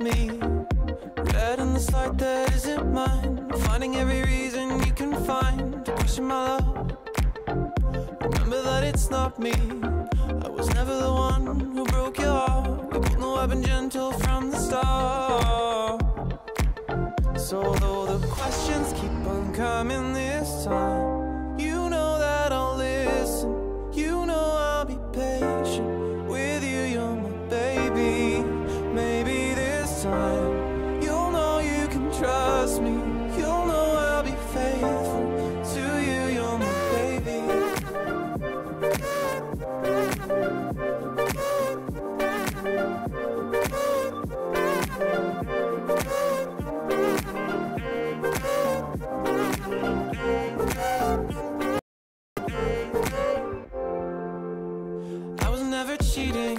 me. Red in this light that isn't mine. Finding every reason you can find to question my love. Remember that it's not me. I was never the one who broke your heart. We both know I've been gentle from the start. So though the questions keep on coming this time, you know that I'll listen. You know I'll be patient with you. You're my baby. Maybe this time you'll know you can trust me. You'll know I'll be faithful to you. You're my baby. I was never cheating.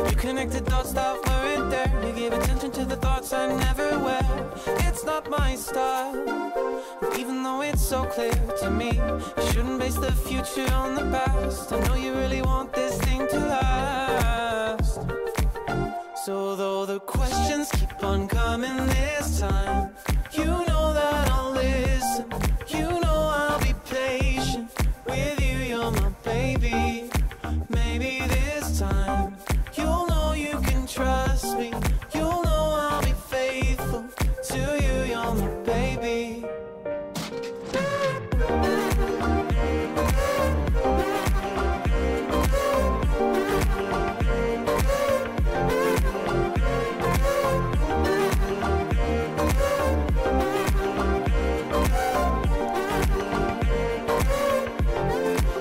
You connected dots that weren't there. You gave attention to the thoughts I never wear. It's not my style, even though it's so clear to me. You shouldn't base the future on the past. I know you really want this thing to last. So though the questions keep on coming this time, you know that I'll listen. You know I'll be patient with you. You're my baby. Maybe this time you'll know you can trust me. You'll know I'll be faithful to you. You're my baby.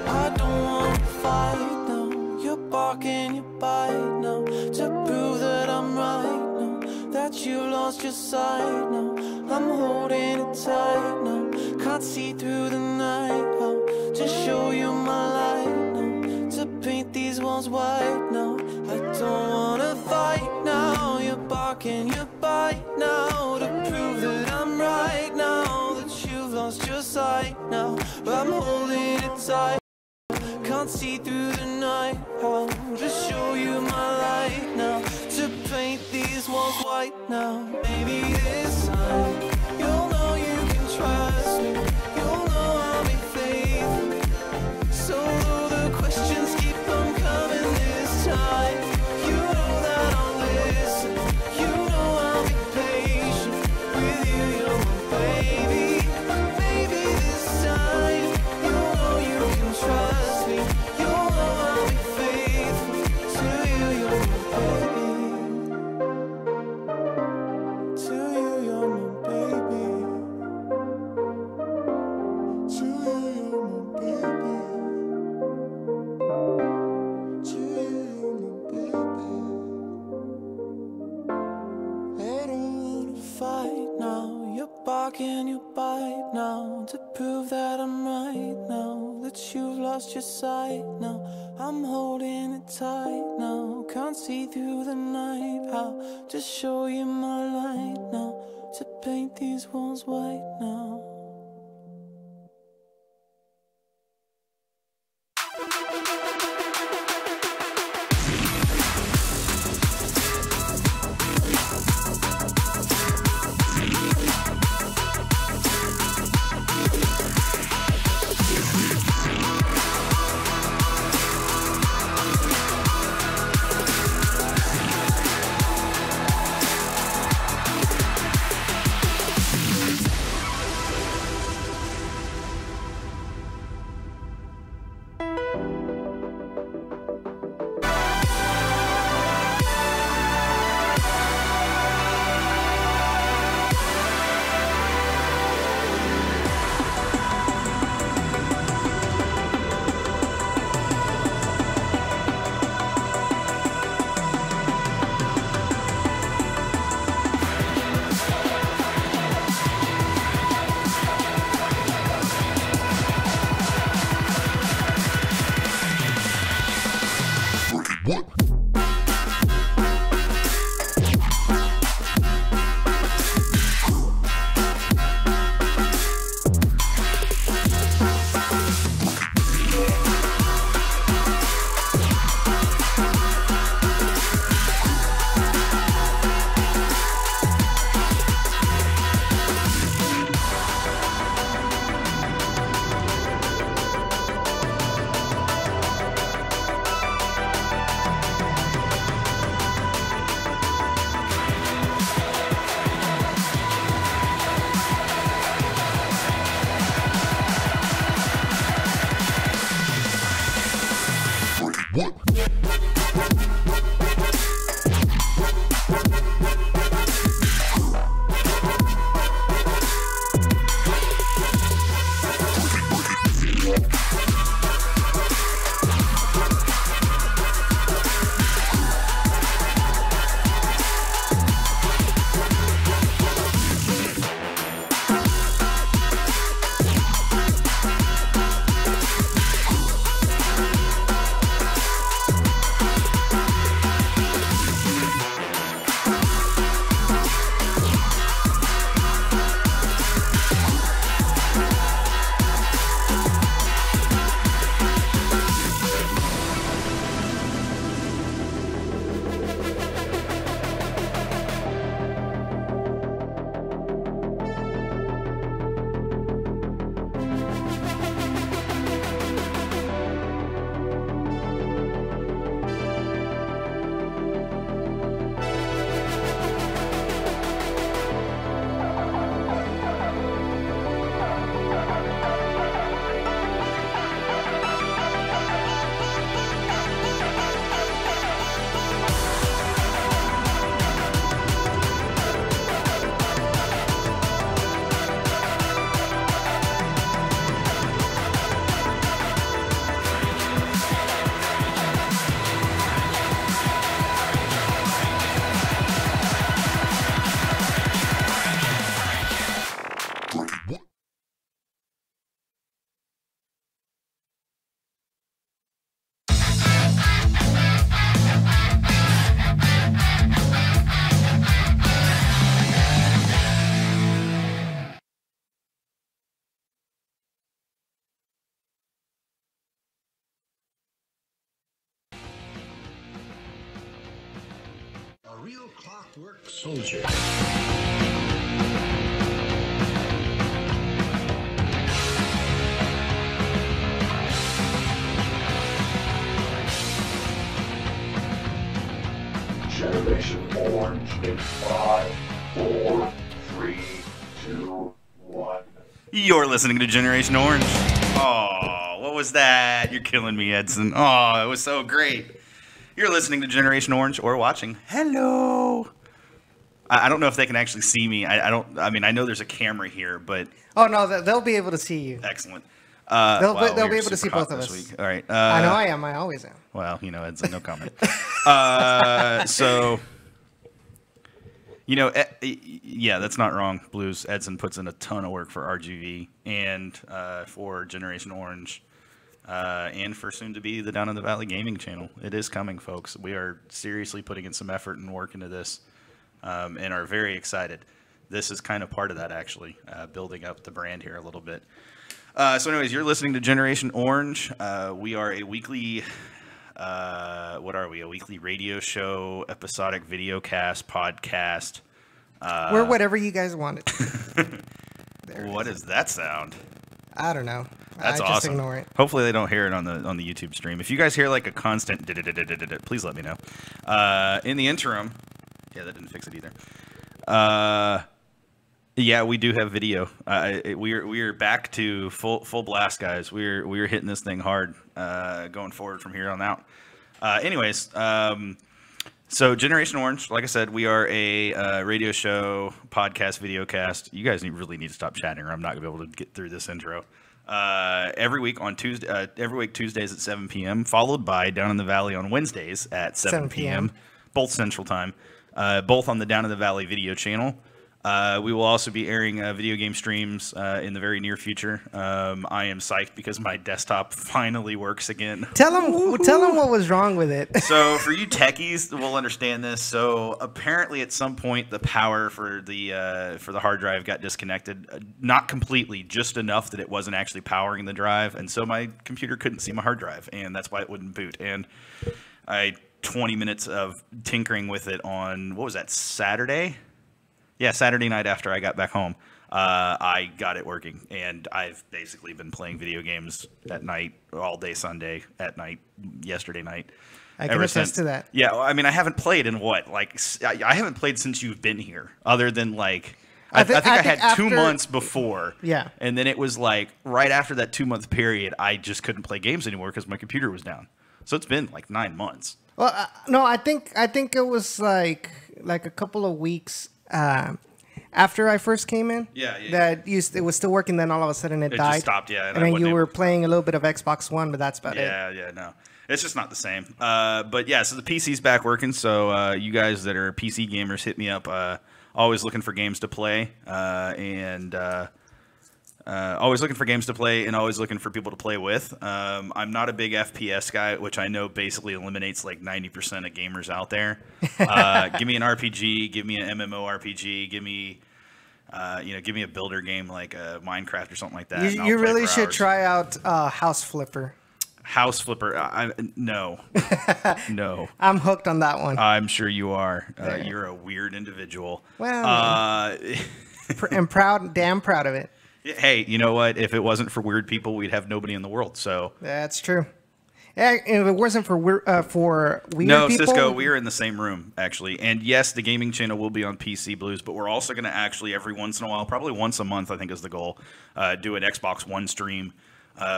I don't wanna fight now. You're barking, you bite now, to prove that I'm right now, that you lost your sight now. I'm holding it tight now, can't see through the night now, to show you my light now, to paint these walls white now. I don't wanna fight now. You're barking, you bite now, to prove that I'm right now, that you've lost your sight now. I'm holding it tight, can't see through the night. I'll just show you my light now, to paint these walls white now. Maybe this time you'll know you can trust me. You'll know I'll be faithful. So though the questions keep on coming this time, you know that I'll listen. You know I'll be patient with you. You're my baby. Maybe this time you'll know you can trust me. You'll know I'll be faithful to you. You're my baby. To you, you're my baby. To you, you're my baby. To you, you're my baby. I don't wanna fight now. You're barking, you bite now, to prove that I'm right now, that you've lost your sight now. I'm holding it tight now, can't see through the night. I'll just show you my light now, to paint these walls white now. Little clockwork soldier. Generation Orange in 5, 4, 3, 2, 1. You're listening to Generation Orange. Oh, what was that? You're killing me, Edson. Oh, it was so great. You're listening to Generation Orange or watching. Hello. I don't know if they can actually see me. I mean, I know there's a camera here, but Oh no, they'll be able to see you. excellent. They'll Wow, be you're able to see super both hot of this us. week. All right. I know I am. I always am. Well, you know, Edson, no comment. So, you know, yeah, that's not wrong. Blues, Edson puts in a ton of work for RGV and for Generation Orange and for soon to be the Down in the Valley Gaming channel. It is coming, folks. We are seriously putting in some effort and work into this and are very excited. This is kind of part of that, actually, building up the brand here a little bit. So anyways, you're listening to Generation Orange. We are a weekly, what are we? A weekly radio show, episodic video cast, podcast. We're whatever you guys wanted. What does that sound? I don't know. That's I just awesome. ignore it. Hopefully they don't hear it on the YouTube stream. If you guys hear like a constant please let me know. In the interim, yeah, that didn't fix it either. Yeah, we do have video. We are back to full blast, guys. We're hitting this thing hard, going forward from here on out. Anyways, so Generation Orange, like I said, we are a radio show, podcast, video cast. You guys really need to stop chatting, or I'm not gonna be able to get through this intro. Every week on Tuesday, Tuesdays at 7 p.m., followed by Down in the Valley on Wednesdays at 7 p.m., both Central Time, both on the Down in the Valley video channel. We will also be airing video game streams in the very near future. I am psyched because my desktop finally works again. Tell them what was wrong with it. So for you techies, will understand this. So apparently, at some point, the power for the hard drive got disconnected. Not completely, just enough that it wasn't actually powering the drive, and so my computer couldn't see my hard drive, and that's why it wouldn't boot. And 20 minutes of tinkering with it on, what was that, Saturday? Yeah, Saturday night after I got back home, I got it working, and I've basically been playing video games at night, all day Sunday, at night, yesterday night. I can attest to that. Yeah, I mean, I haven't played in what? Like, I haven't played since you've been here, other than, like, I think I had after, 2 months before. Yeah. And then it was, like, right after that 2-month period, I just couldn't play games anymore because my computer was down. So it's been, like, 9 months. Well, no, I think it was like a couple of weeks after I first came in. It was still working. Then all of a sudden it died. Just stopped. Yeah, and then you were playing a little bit of Xbox One, but that's about it. Yeah, no, it's just not the same. But yeah, so the PC's back working. So you guys that are PC gamers, hit me up. Always looking for games to play, always looking for games to play, and always looking for people to play with. I'm not a big FPS guy, which I know basically eliminates like 90% of gamers out there. Give me an RPG, give me an MMORPG, give me a builder game like Minecraft or something like that. You really should try out House Flipper. House Flipper, no. I'm hooked on that one. I'm sure you are. You're a weird individual. Well, I'm damn proud of it. Hey, you know what? If it wasn't for weird people, we'd have nobody in the world. So that's true. Yeah, if it wasn't for weird people. No, Cisco, we are in the same room actually. And yes, the gaming channel will be on PC Blues, but we're also going to actually every once in a while, probably once a month, I think is the goal, do an Xbox One stream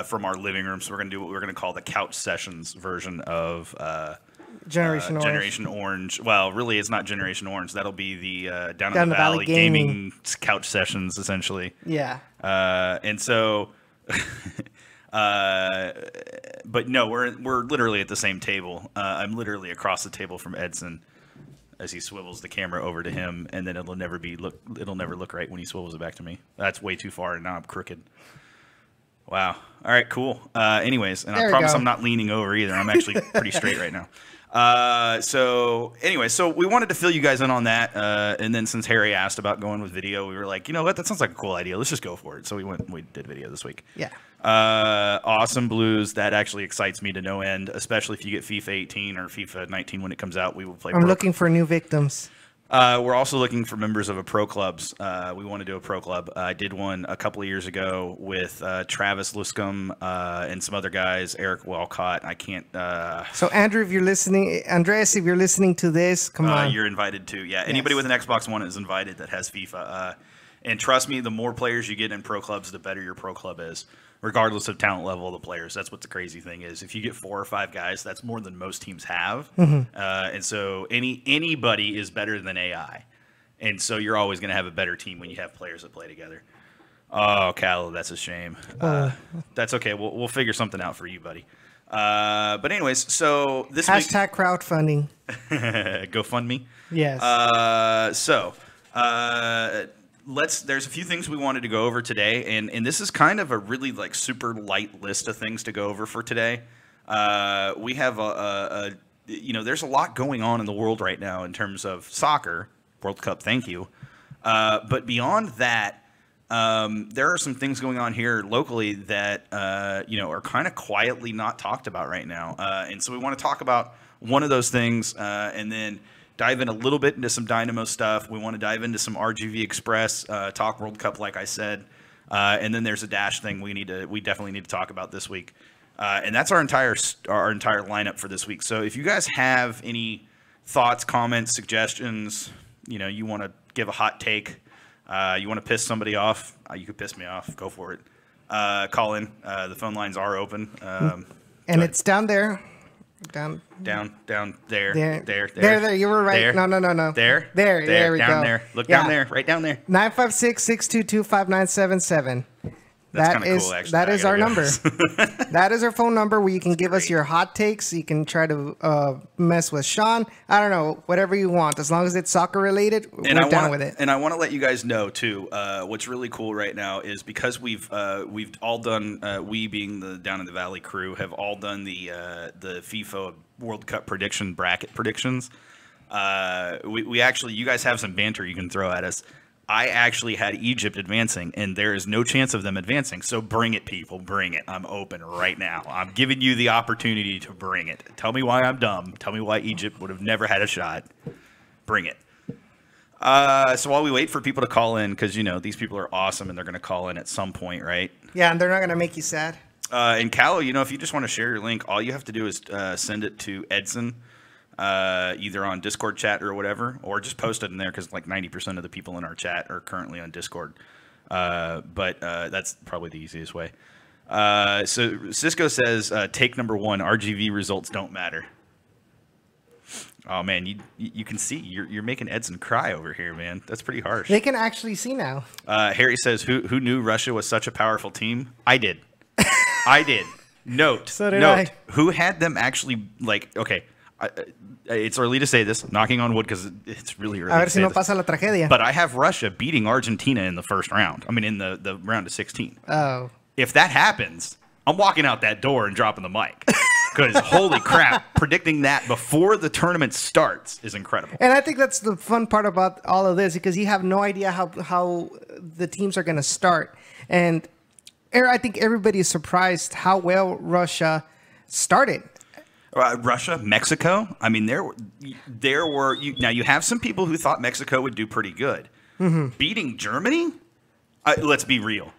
from our living room. So we're going to do what we're going to call the couch sessions version of Generation Orange. Well, really, it's not Generation Orange. That'll be the Down in the Valley gaming couch sessions, essentially. Yeah. And so, but no, we're literally at the same table. I'm literally across the table from Edson as he swivels the camera over to him, and then it'll never look right when he swivels it back to me. That's way too far, and now I'm crooked. Wow. All right, cool. Anyways, and I promise I'm not leaning over either. I'm actually pretty straight right now. So anyway, so we wanted to fill you guys in on that. And then since Harry asked about going with video, we were like, you know what? That sounds like a cool idea. Let's just go for it. So we did video this week. Yeah. Awesome Blues. That actually excites me to no end, especially if you get FIFA 18 or FIFA 19 when it comes out. We will play. I'm looking for new victims. We're also looking for members of a pro clubs. We want to do a pro club. I did one a couple of years ago with Travis Luscombe and some other guys, Eric Walcott. I can't. So Andrew, if you're listening, Andreas, if you're listening to this, come on. You're invited too. Yeah, anybody with an Xbox One is invited that has FIFA. And trust me, the more players you get in pro clubs, the better your pro club is, regardless of talent level of the players. That's what the crazy thing is. If you get 4 or 5 guys, that's more than most teams have. And so anybody is better than AI. And so you're always going to have a better team when you have players that play together. Oh, Callow, that's a shame. That's okay. We'll figure something out for you, buddy. But anyways, so this hashtag crowdfunding. GoFundMe. Yes. There's a few things we wanted to go over today, and this is kind of a really like super light list of things to go over for today. We have there's a lot going on in the world right now in terms of soccer, World Cup, thank you. But beyond that, there are some things going on here locally that are kind of quietly not talked about right now. And so we want to talk about one of those things, and then dive in a little bit into some Dynamo stuff. We want to dive into some RGV Express, talk World Cup, like I said, and then there's a Dash thing we definitely need to talk about this week, and that's our entire lineup for this week. So if you guys have any thoughts, comments, suggestions, you want to give a hot take, you want to piss somebody off, you could piss me off. Go for it. Call in. The phone lines are open. And it's down there. Down there. There. You were right. There. No. There. There we down go. There. Look down there. Right down there. 956-622-5977. That's kind of cool, actually. That is our number. That is our phone number where you can give us your hot takes. You can try to mess with Sean. I don't know, whatever you want. As long as it's soccer related, we're down with it. And I want to let you guys know too. What's really cool right now is because we've all done. We being the Down in the Valley crew have all done the FIFA World Cup bracket predictions. We actually, you guys have some banter you can throw at us. I actually had Egypt advancing, and there is no chance of them advancing. So bring it, people. Bring it. I'm open right now. I'm giving you the opportunity to bring it. Tell me why I'm dumb. Tell me why Egypt would have never had a shot. Bring it. So while we wait for people to call in, because, these people are awesome, and they're going to call in at some point, right? Yeah, and they're not going to make you sad. And Callow, if you just want to share your link, all you have to do is send it to Edson. Either on Discord chat or whatever, or just post it in there because like 90% of the people in our chat are currently on Discord. But that's probably the easiest way. So Cisco says, take number 1, RGV results don't matter. Oh man, you can see you're making Edson cry over here, man. That's pretty harsh. They can actually see now. Harry says, who knew Russia was such a powerful team? I did. I did. Note. So did I. Who had them actually okay. It's early to say this, knocking on wood, because it's really early to say this. Pasa la tragedia. But I have Russia beating Argentina in the first round. I mean, in the round of 16. Oh. If that happens, I'm walking out that door and dropping the mic. Because holy crap, predicting that before the tournament starts is incredible. And I think that's the fun part about all of this, because you have no idea how the teams are going to start. And I think everybody is surprised how well Russia started. Russia, Mexico. I mean, there were now you have some people who thought Mexico would do pretty good. Mm-hmm. Beating Germany. Let's be real.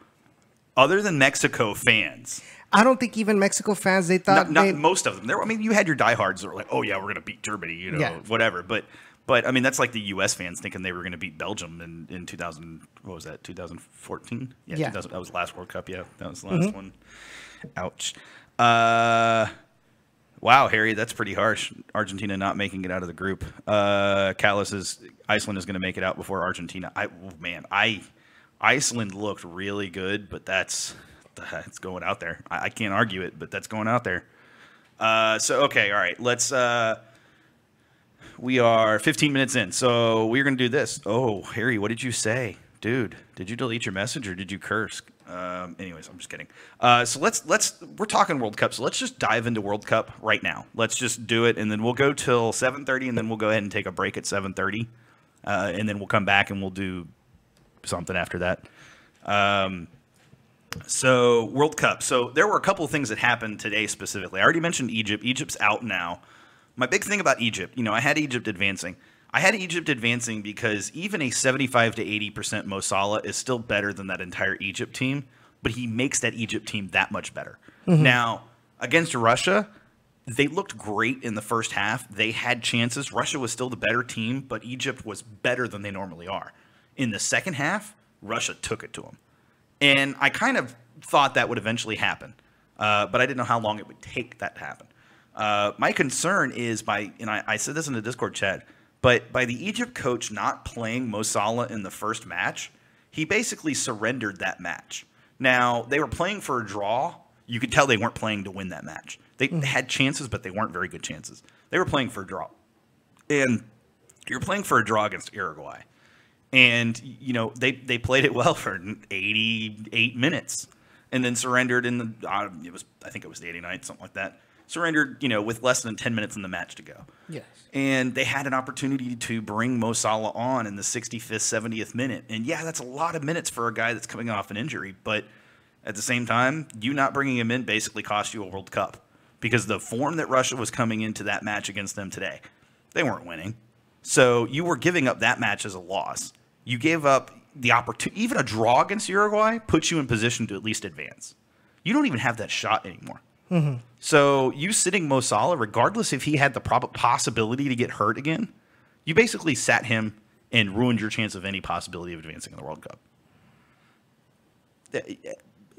Other than Mexico fans, I don't think even Mexico fans thought. Not most of them. You had your diehards that were like, "Oh yeah, we're gonna beat Germany," whatever. But I mean, that's like the U.S. fans thinking they were gonna beat Belgium in 2000. What was that? 2014. Yeah. That was the last World Cup. Yeah, that was the last one. Ouch. Wow, Harry, that's pretty harsh. Argentina not making it out of the group. Callis says Iceland is going to make it out before Argentina. Iceland looked really good, but it's going out there. I can't argue it, but that's going out there. Okay, all right. Let's. We are 15 minutes in, so we're going to do this. Oh, Harry, what did you say? Dude, did you delete your message or did you curse? Anyways, I'm just kidding. So we're talking World Cup, so let's just dive into World Cup right now. Let's just do it, and then we'll go till 7:30, and then we'll go ahead and take a break at 7:30, and then we'll come back and we'll do something after that. So World Cup. So there were a couple of things that happened today specifically. I already mentioned Egypt. Egypt's out now. My big thing about Egypt, I had Egypt advancing. I had Egypt advancing because even a 75 to 80% Mo Salah is still better than that entire Egypt team, but he makes that Egypt team that much better. Now, against Russia, they looked great in the first half. They had chances. Russia was still the better team, but Egypt was better than they normally are. In the second half, Russia took it to them. And I kind of thought that would eventually happen, but I didn't know how long it would take that to happen. My concern is and I said this in the Discord chat, but by the Egypt coach not playing Mo Salah in the first match, he basically surrendered that match. Now, they were playing for a draw. You could tell they weren't playing to win that match. They had chances, but they weren't very good chances. They were playing for a draw. And you're playing for a draw against Uruguay. And, you know, they played it well for 88 minutes and then surrendered in the, I think it was the 89th, something like that. Surrendered, you know, with less than 10 minutes in the match to go. Yes. And they had an opportunity to bring Mo Salah on in the 65th, 70th minute. And yeah, that's a lot of minutes for a guy that's coming off an injury. But at the same time, you not bringing him in basically cost you a World Cup. Because the form that Russia was coming into that match against them today, they weren't winning. So you were giving up that match as a loss. You gave up the opportunity. Even a draw against Uruguay puts you in position to at least advance. You don't even have that shot anymore. So you sitting Mo Salah, regardless if he had the possibility to get hurt again, you basically sat him and ruined your chance of any possibility of advancing in the World Cup.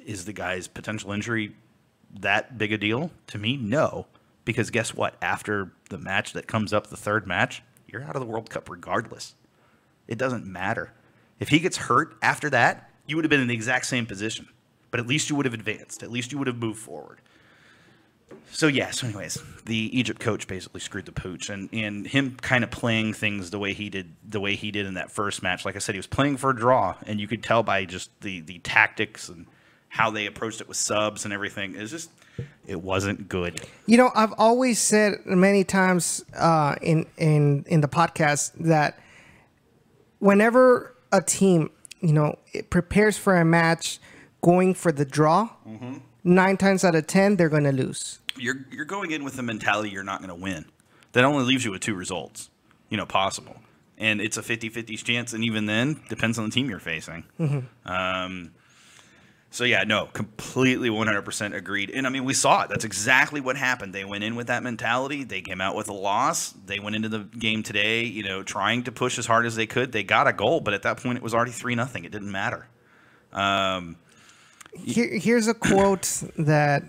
Is the guy's potential injury that big a deal? To me, no. Because guess what? After the match that comes up, the third match, you're out of the World Cup regardless. It doesn't matter. If he gets hurt after that, you would have been in the exact same position. But at least you would have advanced. At least you would have moved forward. So, anyways, the Egypt coach basically screwed the pooch. And him kind of playing things the way he did in that first match. Like I said, he was playing for a draw. And you could tell by just the tactics and how they approached it with subs and everything. It wasn't good. You know, I've always said many times in the podcast that whenever a team, you know, it prepares for a match going for the draw, 9 times out of 10, they're going to lose. You're going in with the mentality you're not going to win. That only leaves you with 2 results, you know, possible. And it's a 50-50 chance, and even then, depends on the team you're facing. So, completely 100% agreed. And, I mean, we saw it. That's exactly what happened. They went in with that mentality. They came out with a loss. They went into the game today, you know, trying to push as hard as they could. They got a goal, but at that point, it was already 3-0. It didn't matter. Here's a quote that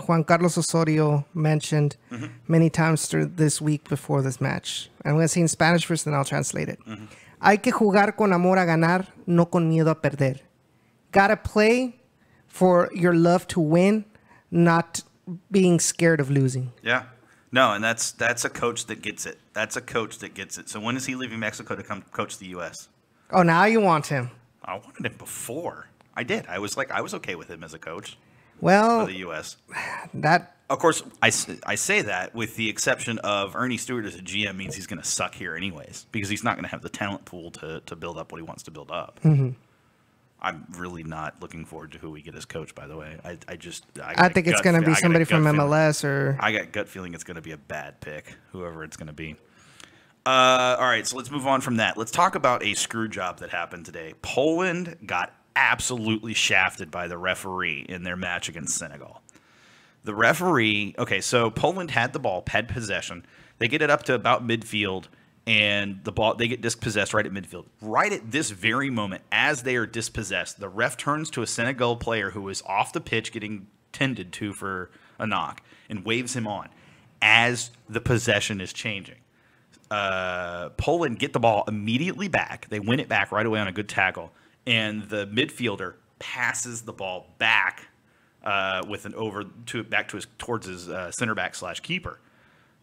Juan Carlos Osorio mentioned many times through this week before this match. I'm going to say in Spanish first, and I'll translate it. Hay que jugar con amor a ganar, no con miedo a perder. Gotta play for your love to win, not being scared of losing. Yeah. No, and that's a coach that gets it. That's a coach that gets it. So when is he leaving Mexico to come coach the U.S.? Oh, now you want him. I wanted him before. I did. I was okay with him as a coach. Well, for the U.S. That, of course, I say that with the exception of Ernie Stewart as a GM means he's going to suck here anyways because he's not going to have the talent pool to build up what he wants to build up. I'm really not looking forward to who we get as coach, by the way. I think it's going to be somebody from MLS or... I got gut feeling it's going to be a bad pick, whoever it's going to be. All right, so let's move on from that. Let's talk about a screw job that happened today. Poland got absolutely shafted by the referee in their match against Senegal. The referee... Okay, so Poland had the ball, had possession. They get it up to about midfield, and the ball, they get dispossessed right at midfield. Right at this very moment, as they are dispossessed, the ref turns to a Senegal player who is off the pitch getting tended to for a knock and waves him on as the possession is changing. Poland get the ball immediately back. They win it back right away on a good tackle, and the midfielder passes the ball back with an towards his center back / keeper.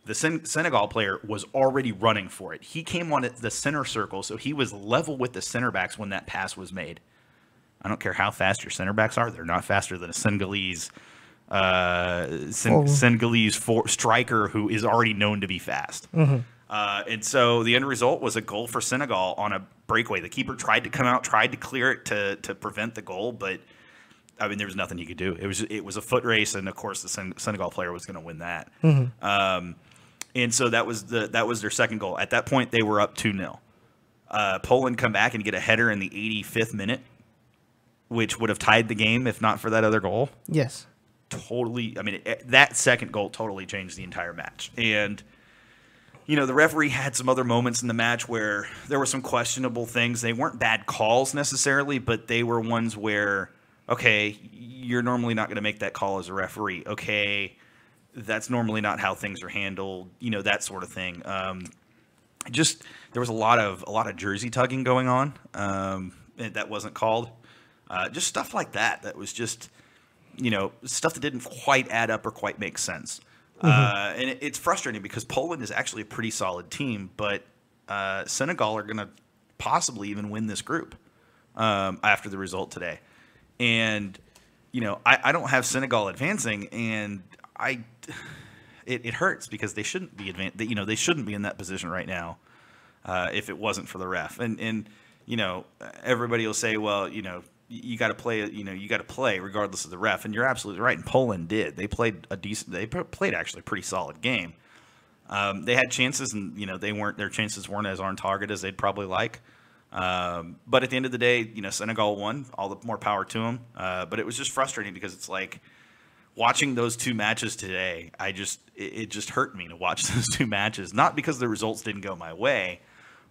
The Senegal player was already running for it. He came on the center circle, so he was level with the center backs when that pass was made. I don't care how fast your center backs are; they're not faster than a Senegalese striker who is already known to be fast. And so the end result was a goal for Senegal on a breakaway. The keeper tried to come out, tried to clear it to prevent the goal, but I mean there was nothing he could do. It was a foot race, and of course the Senegal player was going to win that. And so that was their second goal. At that point, they were up 2-0. Poland come back and get a header in the 85th minute, which would have tied the game if not for that other goal. Yes. Totally. I mean, that second goal totally changed the entire match. And, the referee had some other moments in the match where there were some questionable things. They weren't bad calls necessarily, but they were ones where, okay, you're normally not going to make that call as a referee. Okay, that's normally not how things are handled, that sort of thing. There was a lot of jersey tugging going on that wasn't called. Just stuff like that. That was just, stuff that didn't quite add up or quite make sense. And it's frustrating because Poland is actually a pretty solid team, but Senegal are going to possibly even win this group after the result today. And, I don't have Senegal advancing, and it hurts because they shouldn't be they shouldn't be in that position right now if it wasn't for the ref. And everybody will say, well, you got to play, you got to play regardless of the ref. And you're absolutely right. And Poland did. They played actually a pretty solid game. They had chances, and their chances weren't as on target as they'd probably like. But at the end of the day, Senegal won. All the more power to them. But it was just frustrating because it's like watching those two matches today. It just hurt me to watch those two matches, not because the results didn't go my way,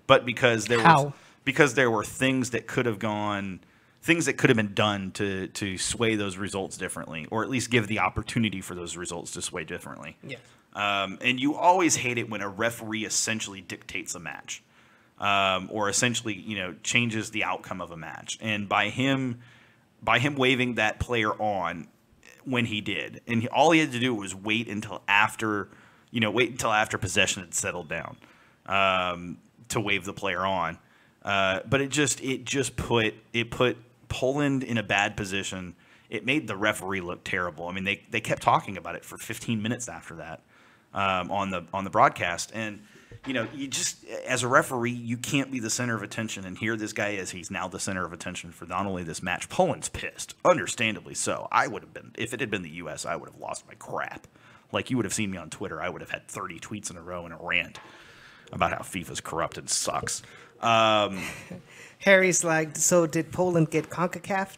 but because there were things that could have gone. Things that could have been done to sway those results differently, or at least give the opportunity for those results to sway differently. Yes. And you always hate it when a referee essentially dictates a match, or essentially changes the outcome of a match. And by him waving that player on when he did, and all he had to do was wait until after possession had settled down to wave the player on. But it just put Poland in a bad position. It made the referee look terrible. I mean, they kept talking about it for 15 minutes after that on the broadcast. And you just, as a referee, you can't be the center of attention. And here this guy is. He's now the center of attention for not only this match. Poland's pissed, understandably so. I would have been, if it had been the U.S., I would have lost my crap. Like, you would have seen me on Twitter. I would have had 30 tweets in a row and a rant about how FIFA's corrupt and sucks. Harry's like, so did Poland get CONCACAF?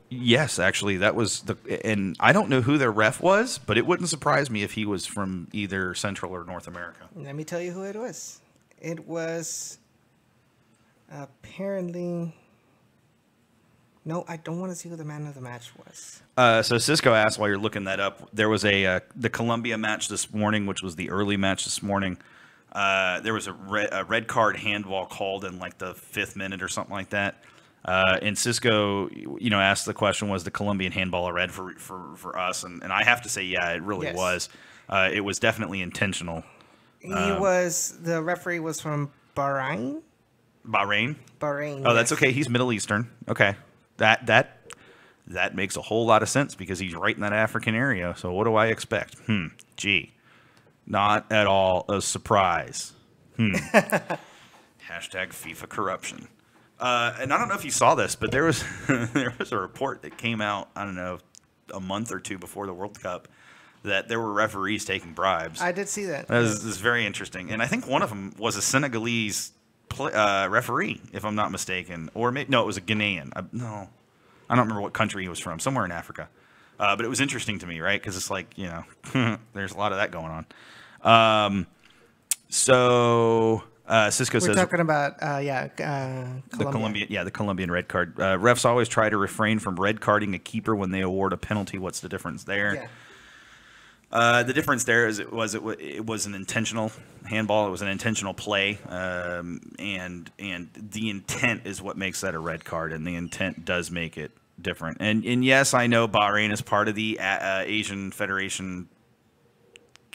Yes, actually, that was and I don't know who their ref was, but it wouldn't surprise me if he was from either Central or North America. Let me tell you who it was. It was apparently. No, I don't want to see who the man of the match was. So Cisco asked while you're looking that up, there was the Colombia match this morning, which was the early match this morning. There was a red card handball called in like the 5th minute or something like that. And Cisco, asked the question, was the Colombian handball a red for us? And I have to say, yeah, it really was. It was definitely intentional. The referee was from Bahrain? Bahrain? Bahrain. Oh, that's okay. He's Middle Eastern. Okay. That makes a whole lot of sense because he's right in that African area. So what do I expect? Gee. Not at all a surprise. Hashtag FIFA corruption. And I don't know if you saw this, but there was a report that came out, I don't know, a month or two before the World Cup that there were referees taking bribes. I did see that. This is very interesting. And I think one of them was a Senegalese referee, if I'm not mistaken. Or maybe, no, it was a Ghanaian. I don't remember what country he was from, somewhere in Africa. But it was interesting to me, right? Because it's like, there's a lot of that going on. Cisco says... We're talking about, the Colombian red card. Refs always try to refrain from red carding a keeper when they award a penalty. What's the difference there? Yeah. The difference there is it was an intentional handball. It was an intentional play, and the intent is what makes that a red card, and the intent does make it different. And yes, I know Bahrain is part of the Asian Federation.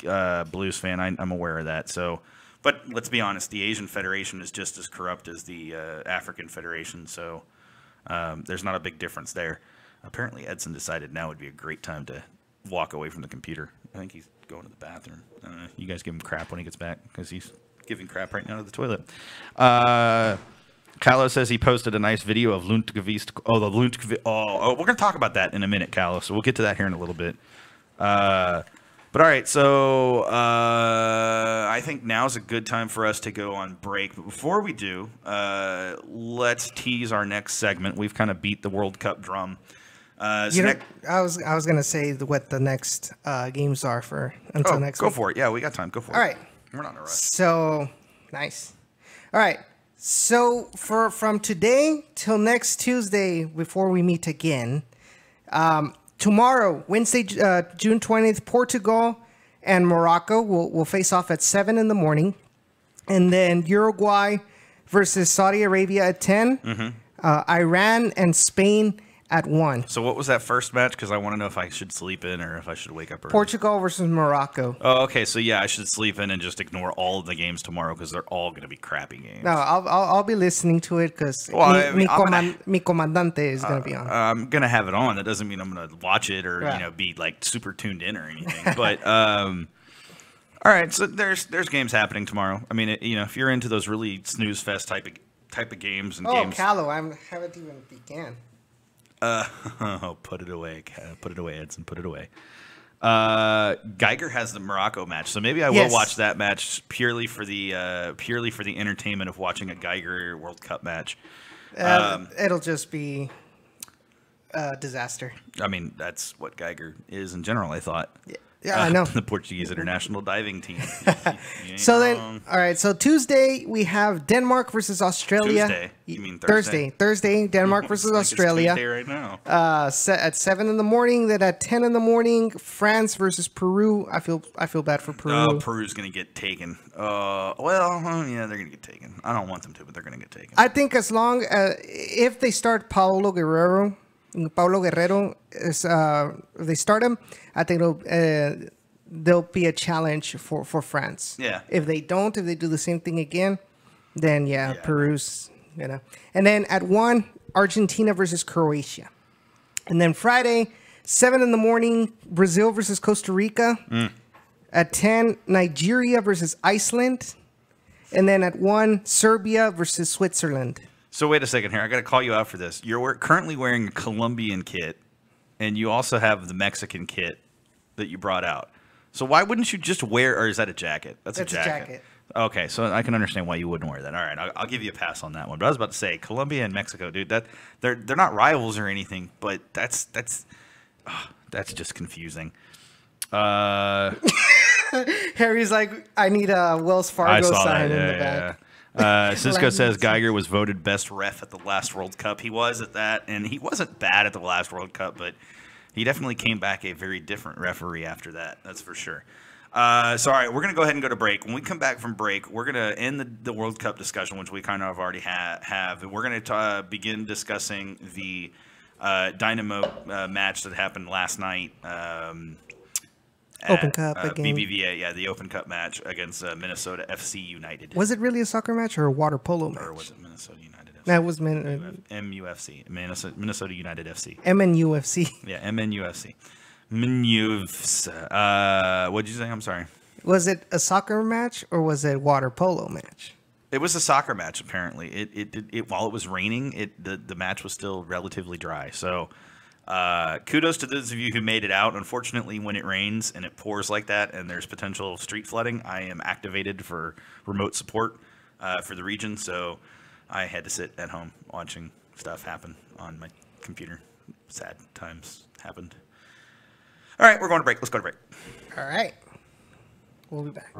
Blues fan, I'm aware of that. So, but let's be honest, the Asian Federation is just as corrupt as the African Federation. So there's not a big difference there. Apparently, Edson decided now would be a great time to walk away from the computer. I think he's going to the bathroom. You guys give him crap when he gets back because he's giving crap right now to the toilet. Carlos says he posted a nice video of Lundqvist. We're going to talk about that in a minute, Carlos. So we'll get to that here in a little bit. But But all right, so I think now's a good time for us to go on break. But before we do, let's tease our next segment. We've kind of beat the World Cup drum. I was gonna say what the next games are for until next go week. for it. Yeah, we got time. Go for it. All right. We're not in a rush. So nice. All right. So from today till next Tuesday, before we meet again, tomorrow, Wednesday, June 20th, Portugal and Morocco will face off at 7 in the morning, and then Uruguay versus Saudi Arabia at 10. Iran and Spain at 1. So what was that first match? Because I want to know if I should sleep in or if I should wake up early. Portugal versus Morocco. Oh, okay. So yeah, I should sleep in and just ignore all of the games tomorrow because they're all going to be crappy games. No, I'll be listening to it because mi comandante is going to be on. I'm going to have it on. That doesn't mean I'm going to watch it or be like super tuned in or anything. But all right. So there's games happening tomorrow. I mean, if you're into those really snooze fest type of games and games. Oh, Callow, I haven't even began. Put it away, Edson. Put it away. Geiger has the Morocco match, so maybe I will watch that match purely for the entertainment of watching a Geiger World Cup match. It'll just be a disaster. I mean, that's what Geiger is in general. I thought. Yeah, I know. The Portuguese international diving team. So then, all right. So Tuesday we have Denmark versus Australia. Tuesday? You mean Thursday? Thursday, Denmark versus Australia. It's Tuesday right now. Set at 7 in the morning. Then at 10 in the morning, France versus Peru. I feel bad for Peru. Oh, Peru's gonna get taken. Yeah, they're gonna get taken. I don't want them to, but they're gonna get taken. I think as long if they start Paulo Guerrero, if they start him, I think there'll be a challenge for France. Yeah. If they don't, if they do the same thing again, then Peru's, And then at 1, Argentina versus Croatia. And then Friday, 7 in the morning, Brazil versus Costa Rica. At 10, Nigeria versus Iceland. And then at 1, Serbia versus Switzerland. So wait a second here. I got to call you out for this. You're currently wearing a Colombian kit, and you also have the Mexican kit that you brought out. So why wouldn't you just wear, or is that a jacket? That's a jacket. Okay, so I can understand why you wouldn't wear that. All right, I'll give you a pass on that one. But I was about to say, Colombia and Mexico, dude, that they're not rivals or anything, but that's just confusing. Harry's like, I need a Wells Fargo sign in the back. Cisco says Geiger was voted best ref at the last World Cup. He was at that, and he wasn't bad at the last World Cup, but he definitely came back a very different referee after that. That's for sure. So, all right, we're going to go ahead and go to break. When we come back from break, we're going to end the World Cup discussion, which we kind of already have. And we're going to begin discussing the Dynamo match that happened last night. Open Cup again. BBVA, the Open Cup match against Minnesota FC United. Was it really a soccer match or a water polo match? Or was it Minnesota United FC? No, it was MUFC, Minnesota United FC. MNUFC. Yeah, MNUFC. What'd you say? I'm sorry. Was it a soccer match or was it a water polo match? It was a soccer match, apparently. It while it was raining, the match was still relatively dry. So kudos to those of you who made it out. Unfortunately, when it rains and it pours like that and there's potential street flooding, I am activated for remote support for the region. So I had to sit at home watching stuff happen on my computer. Sad times happened. All right, we're going to break. Let's go to break. All right. We'll be back.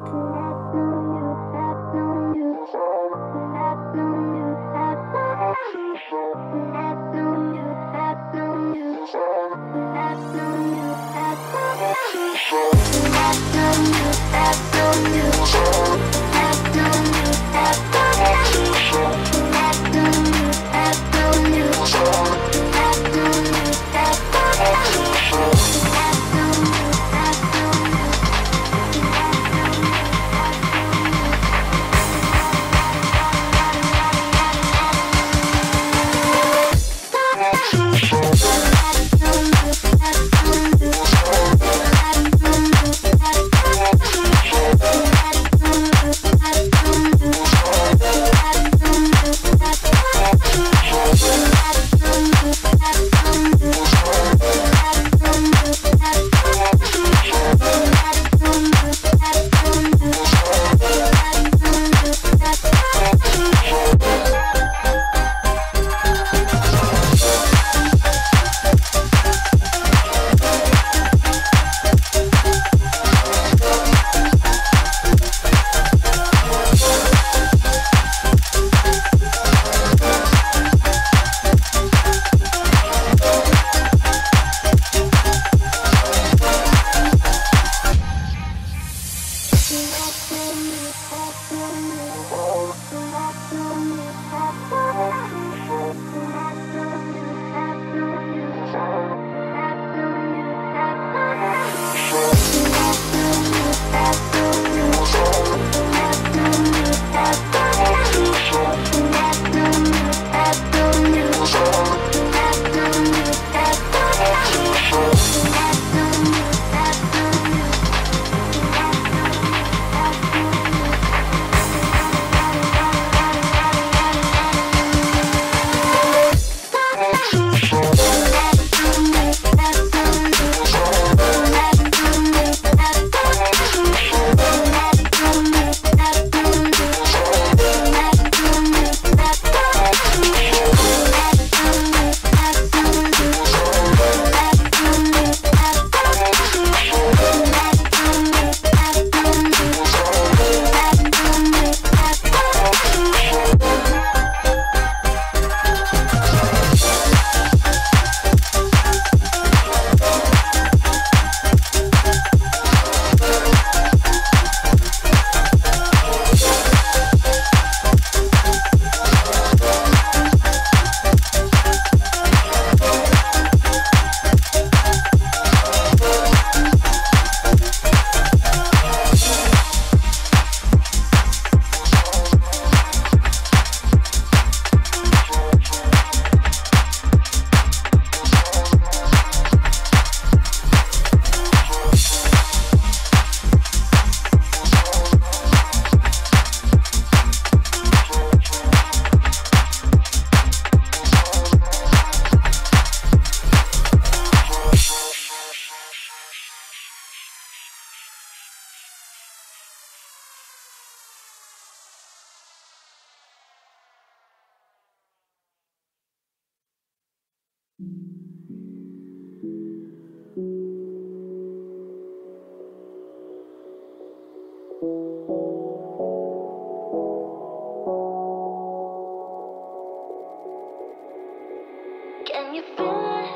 Can you feel it?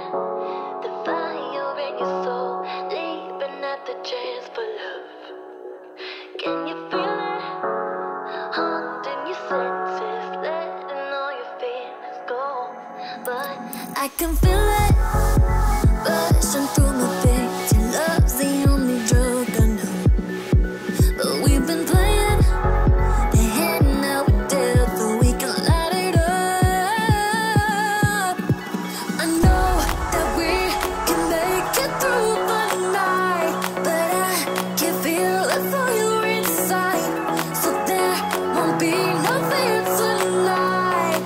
The fire in your soul, leaping at the chance for love. Can you feel it? Haunting your senses, letting all your feelings go. But I can feel it rushing through my veins. Your love's the only drug I know. But we've been playing the hand now we're dead, so we can light it up. I know that we can make it through the night, but I can feel the fire inside, so there won't be no fear tonight.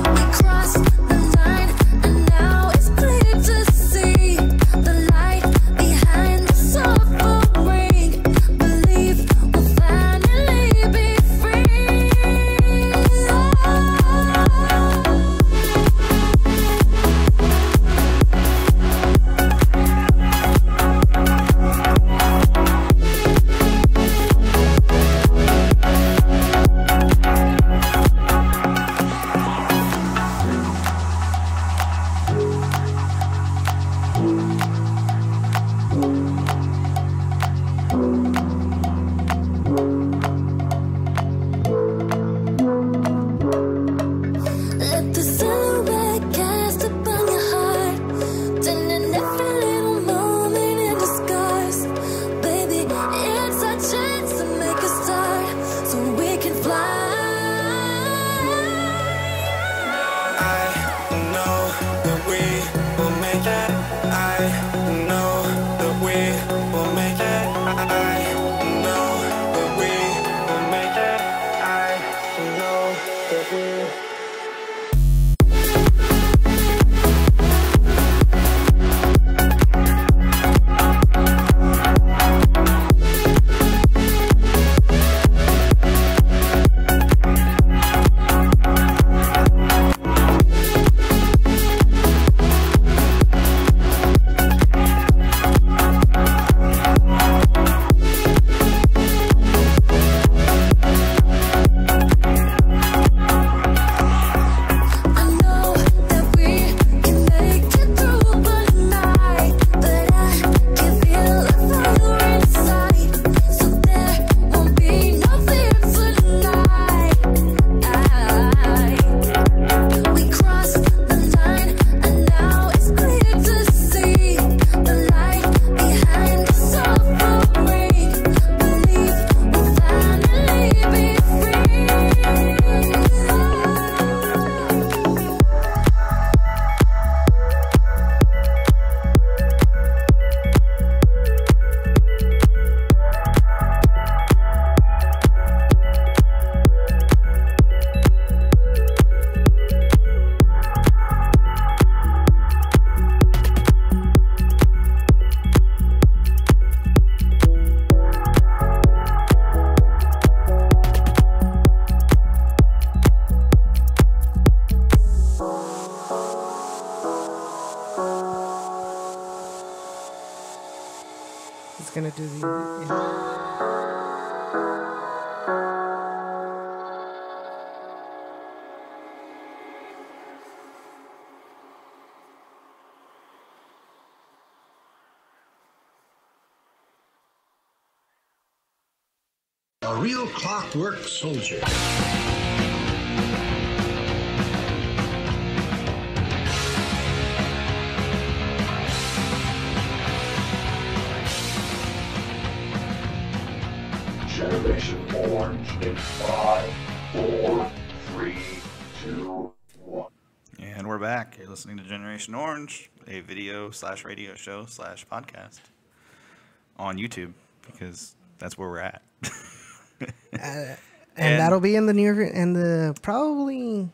We crossed the line, and now it's clear to see the light behind the suffering. Believe we'll finally be free. Let the silhouette cast upon your heart, turning every little moment into scars. Baby, it's our chance to make a start, so we can fly. I know that we will make it. I know that we will make it. I know that we will make it. I know that we. I know that we can make it through the night, but I can feel the fire inside, so there won't be no fear tonight. We crossed the line, and now it's clear to see the light behind the suffering. Believe we'll finally be free. It's gonna do the. Yeah. A real clockwork soldier. Generation Orange in 5, 4, 3, 2, 1. And we're back. You're listening to Generation Orange, a video/radio show /podcast on YouTube, because that's where we're at. And that'll be in the probably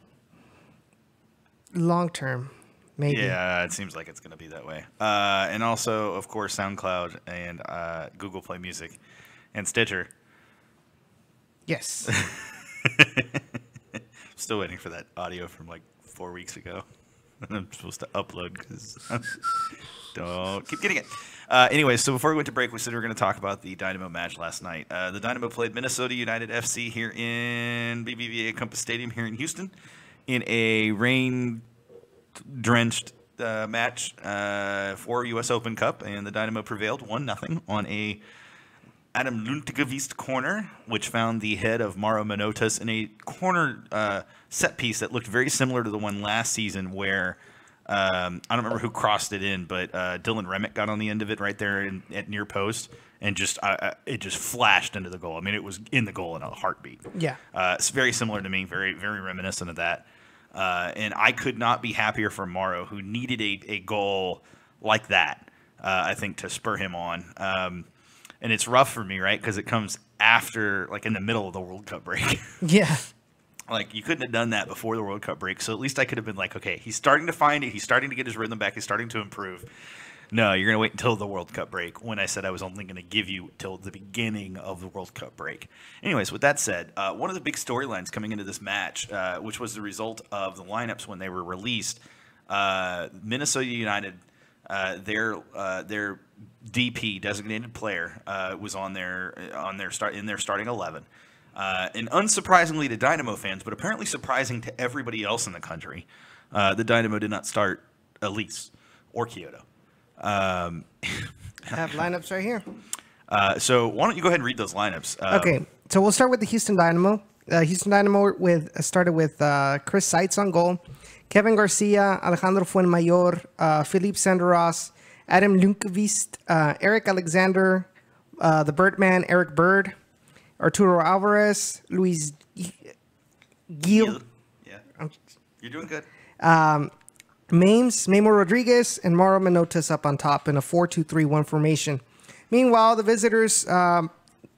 long term, maybe. Yeah, it seems like it's going to be that way. And also, of course, SoundCloud and Google Play Music and Stitcher. Yes. Still waiting for that audio from like 4 weeks ago. I'm supposed to upload because don't keep getting it. Anyway, so before we went to break, we said we were going to talk about the Dynamo match last night. The Dynamo played Minnesota United FC here in BBVA Compass Stadium here in Houston in a rain-drenched match for U.S. Open Cup, and the Dynamo prevailed 1-0 on a Adam Lundqvist corner, which found the head of Mauro Manotas in a corner set piece that looked very similar to the one last season where I don't remember who crossed it in, but Dylan Remick got on the end of it right there at near post, and it just flashed into the goal. I mean, it was in the goal in a heartbeat. Yeah. It's very similar to me, very, very reminiscent of that. And I could not be happier for Mauro, who needed a goal like that, I think, to spur him on. And it's rough for me, right? Because it comes after, like, in the middle of the World Cup break. Yeah. Like, you couldn't have done that before the World Cup break. So at least I could have been like, okay, he's starting to find it. He's starting to get his rhythm back. He's starting to improve. No, you're going to wait until the World Cup break when I said I was only going to give you till the beginning of the World Cup break. Anyways, with that said, one of the big storylines coming into this match, which was the result of the lineups when they were released, Minnesota United, their DP, designated player, was in their starting 11. And unsurprisingly to Dynamo fans, but apparently surprising to everybody else in the country, the Dynamo did not start Elise or Kyoto. I have lineups right here. So why don't you go ahead and read those lineups? Okay, so we'll start with the Houston Dynamo. Houston Dynamo started with Chris Seitz on goal, Kevin Garcia, Alejandro Fuenmayor, Philippe Senderos, Adam Lundqvist, Eric Alexander, the Birdman, Eric Bird, Arturo Alvarez, Luis Gil. Yeah, you're doing good. Memo Rodriguez, and Mauro Manotas up on top in a 4-2-3-1 formation. Meanwhile, the visitors,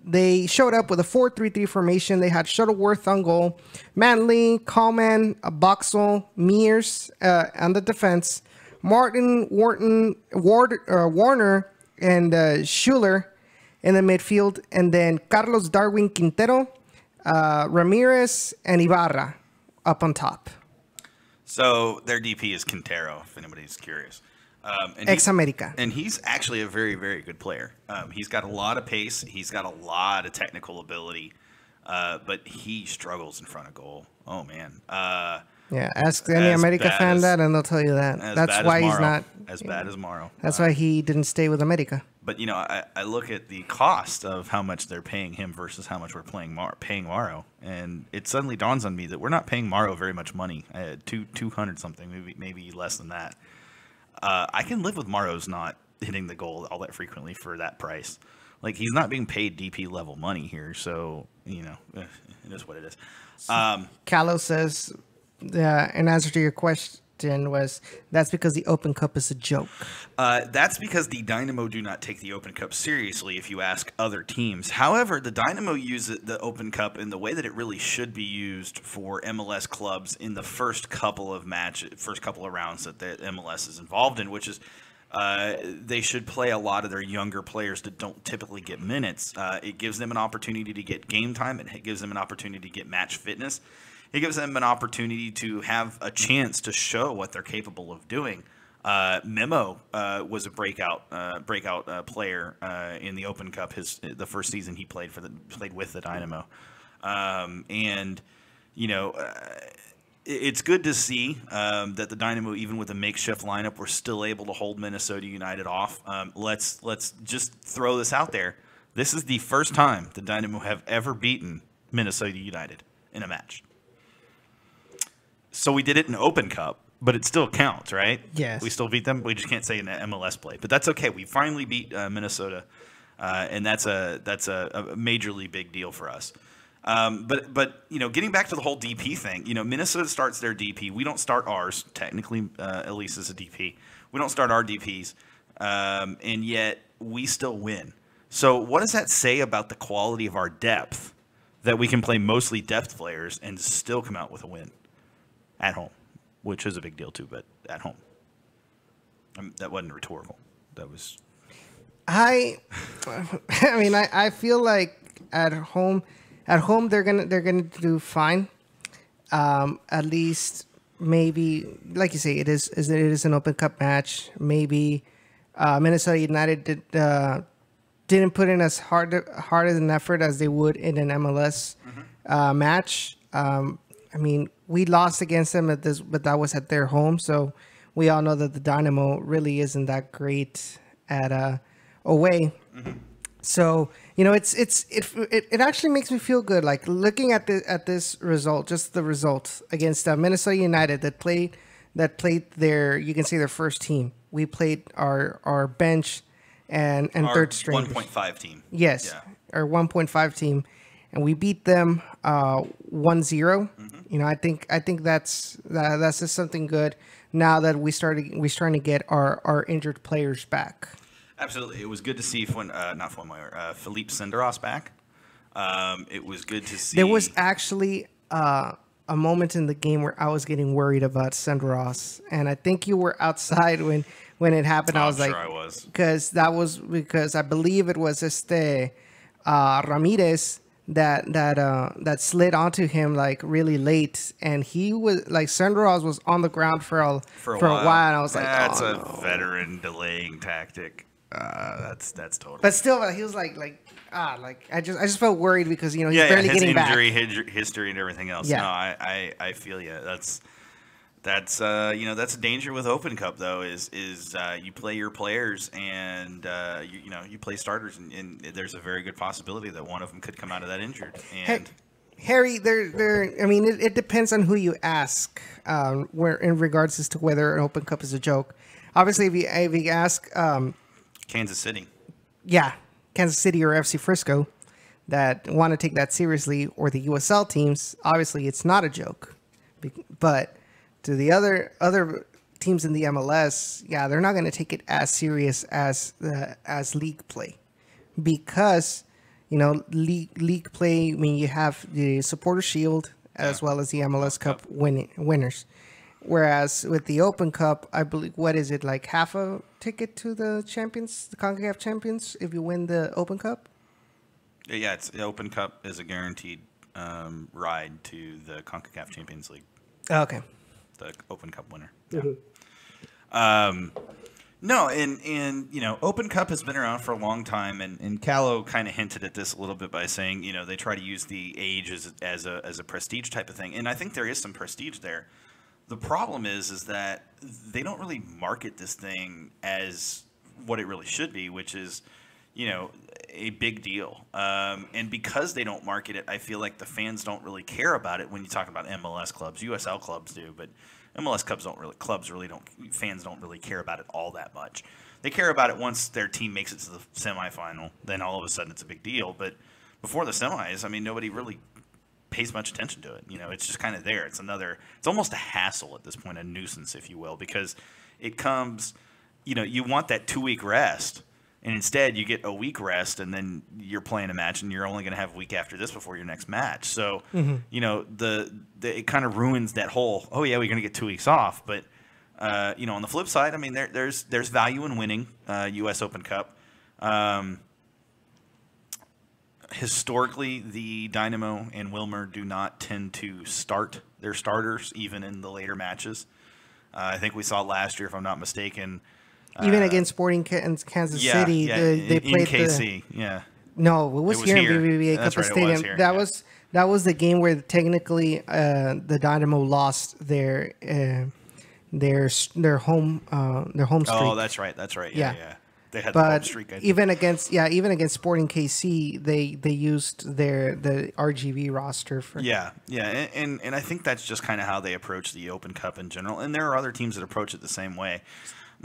they showed up with a 4-3-3 formation. They had Shuttleworth on goal, Manley, Coleman, Boxall, Mears on the defense, Martin, Warner, and Schuler in the midfield, and then Carlos Darwin Quintero, Ramirez, and Ibarra up on top. So their DP is Quintero, if anybody's curious. Ex-America. And he's actually a very, very good player. He's got a lot of pace. He's got a lot of technical ability. But he struggles in front of goal. Oh, man. Yeah, ask any America fan that, and they'll tell you that. That's why he's not as bad as Mauro. That's why he didn't stay with America. But, you know, I look at the cost of how much they're paying him versus how much we're paying Mauro, and it suddenly dawns on me that we're not paying Mauro very much money, 200 something, maybe less than that. I can live with Mauro's not hitting the goal all that frequently for that price. Like, he's not being paid DP level money here, so, you know, it is what it is. Callow says, in answer to your question, was that's because the Open Cup is a joke. That's because the Dynamo do not take the Open Cup seriously if you ask other teams. However, the Dynamo use the Open Cup in the way that it really should be used for MLS clubs in the first couple of rounds that the MLS is involved in, which is they should play a lot of their younger players that don't typically get minutes. It gives them an opportunity to get game time. It gives them an opportunity to get match fitness. It gives them an opportunity to have a chance to show what they're capable of doing. Memo was a breakout player in the Open Cup. The first season he played with the Dynamo, and you know it's good to see that the Dynamo, even with a makeshift lineup, were still able to hold Minnesota United off. Let's just throw this out there. This is the first time the Dynamo have ever beaten Minnesota United in a match. So we did it in Open Cup, but it still counts, right? Yes. We still beat them. We just can't say in MLS play, but that's okay. We finally beat Minnesota, and that's a majorly big deal for us. But you know, getting back to the whole DP thing, you know, Minnesota starts their DP. We don't start ours. Technically, Elise is a DP. We don't start our DPs, and yet we still win. So what does that say about the quality of our depth, that we can play mostly depth players and still come out with a win at home, which is a big deal too, but at home. That wasn't rhetorical. That was. I mean, I feel like at home they're gonna do fine. At least maybe, like you say, it is an Open Cup match. Maybe Minnesota United didn't put in as hard an effort as they would in an MLS match. I mean, we lost against them but that was at their home, so we all know that the Dynamo really isn't that great at away. So it actually makes me feel good, like looking at this result, just the result against Minnesota United that played their, you can say, their first team. We played our bench and our third string 1.5 team. Yes, Yeah. our 1.5 team, and we beat them 1-0. I think that's just something good now that we're starting to get our injured players back. Absolutely. It was good to see Philippe Senderos back. It was good to see. There was actually a moment in the game where I was getting worried about Senderos, and I think you were outside when it happened. I was I'm like, sure I was. because I believe it was Ramirez that slid onto him like really late, and he was like, Senderos was on the ground for a while, and I was like, that's oh, a no. veteran delaying tactic. That's totally. But still, he was like I just felt worried because he's barely his getting back. injury history and everything else. Yeah. No, I feel you. That's that's a danger with Open Cup though. Is you play your players and you play starters and there's a very good possibility that one of them could come out of that injured. And Harry, it depends on who you ask. Where in regards as to whether an Open Cup is a joke. Obviously, if you ask, Kansas City. yeah, Kansas City or FC Frisco that want to take that seriously, or the USL teams, obviously it's not a joke. But to the other teams in the MLS, yeah, they're not going to take it as serious as league play, because league play. I mean, you have the Supporter Shield as well as the MLS Cup winners. Whereas with the Open Cup, I believe, what is it, like half a ticket to the champions, the CONCACAF champions, if you win the Open Cup? Yeah, the Open Cup is a guaranteed ride to the CONCACAF Champions League. Okay. The Open Cup winner. Yeah. No, and Open Cup has been around for a long time, and Callow kind of hinted at this a little bit by saying, they try to use the age as a prestige type of thing, and I think there is some prestige there. The problem is that they don't really market this thing as what it really should be, which is, a big deal. And because they don't market it, I feel like the fans don't really care about it when you talk about MLS clubs. USL clubs do, but MLS clubs fans don't really care about it all that much. They care about it once their team makes it to the semifinal. Then all of a sudden it's a big deal. But before the semis, nobody really pays much attention to it. It's just kind of there. It's almost a hassle at this point, a nuisance, if you will, because it comes, you want that 2-week rest, and instead you get a week rest, and then you're playing a match, and you're only going to have a week after this before your next match. So, it kind of ruins that whole, oh yeah, we're going to get 2 weeks off. But, on the flip side, there's value in winning U.S. Open Cup. Historically, the Dynamo and Wilmer do not tend to start their starters even in the later matches. I think we saw last year, if I'm not mistaken. Even against Sporting Kansas City, they played in KC. Yeah. No, it was here in BBVA Cup Stadium. That was the game where technically the Dynamo lost their home streak. Oh, that's right. Yeah. They had the home streak. Even against Sporting KC, they used the RGV roster for. Yeah, and I think that's just kind of how they approach the Open Cup in general. And there are other teams that approach it the same way.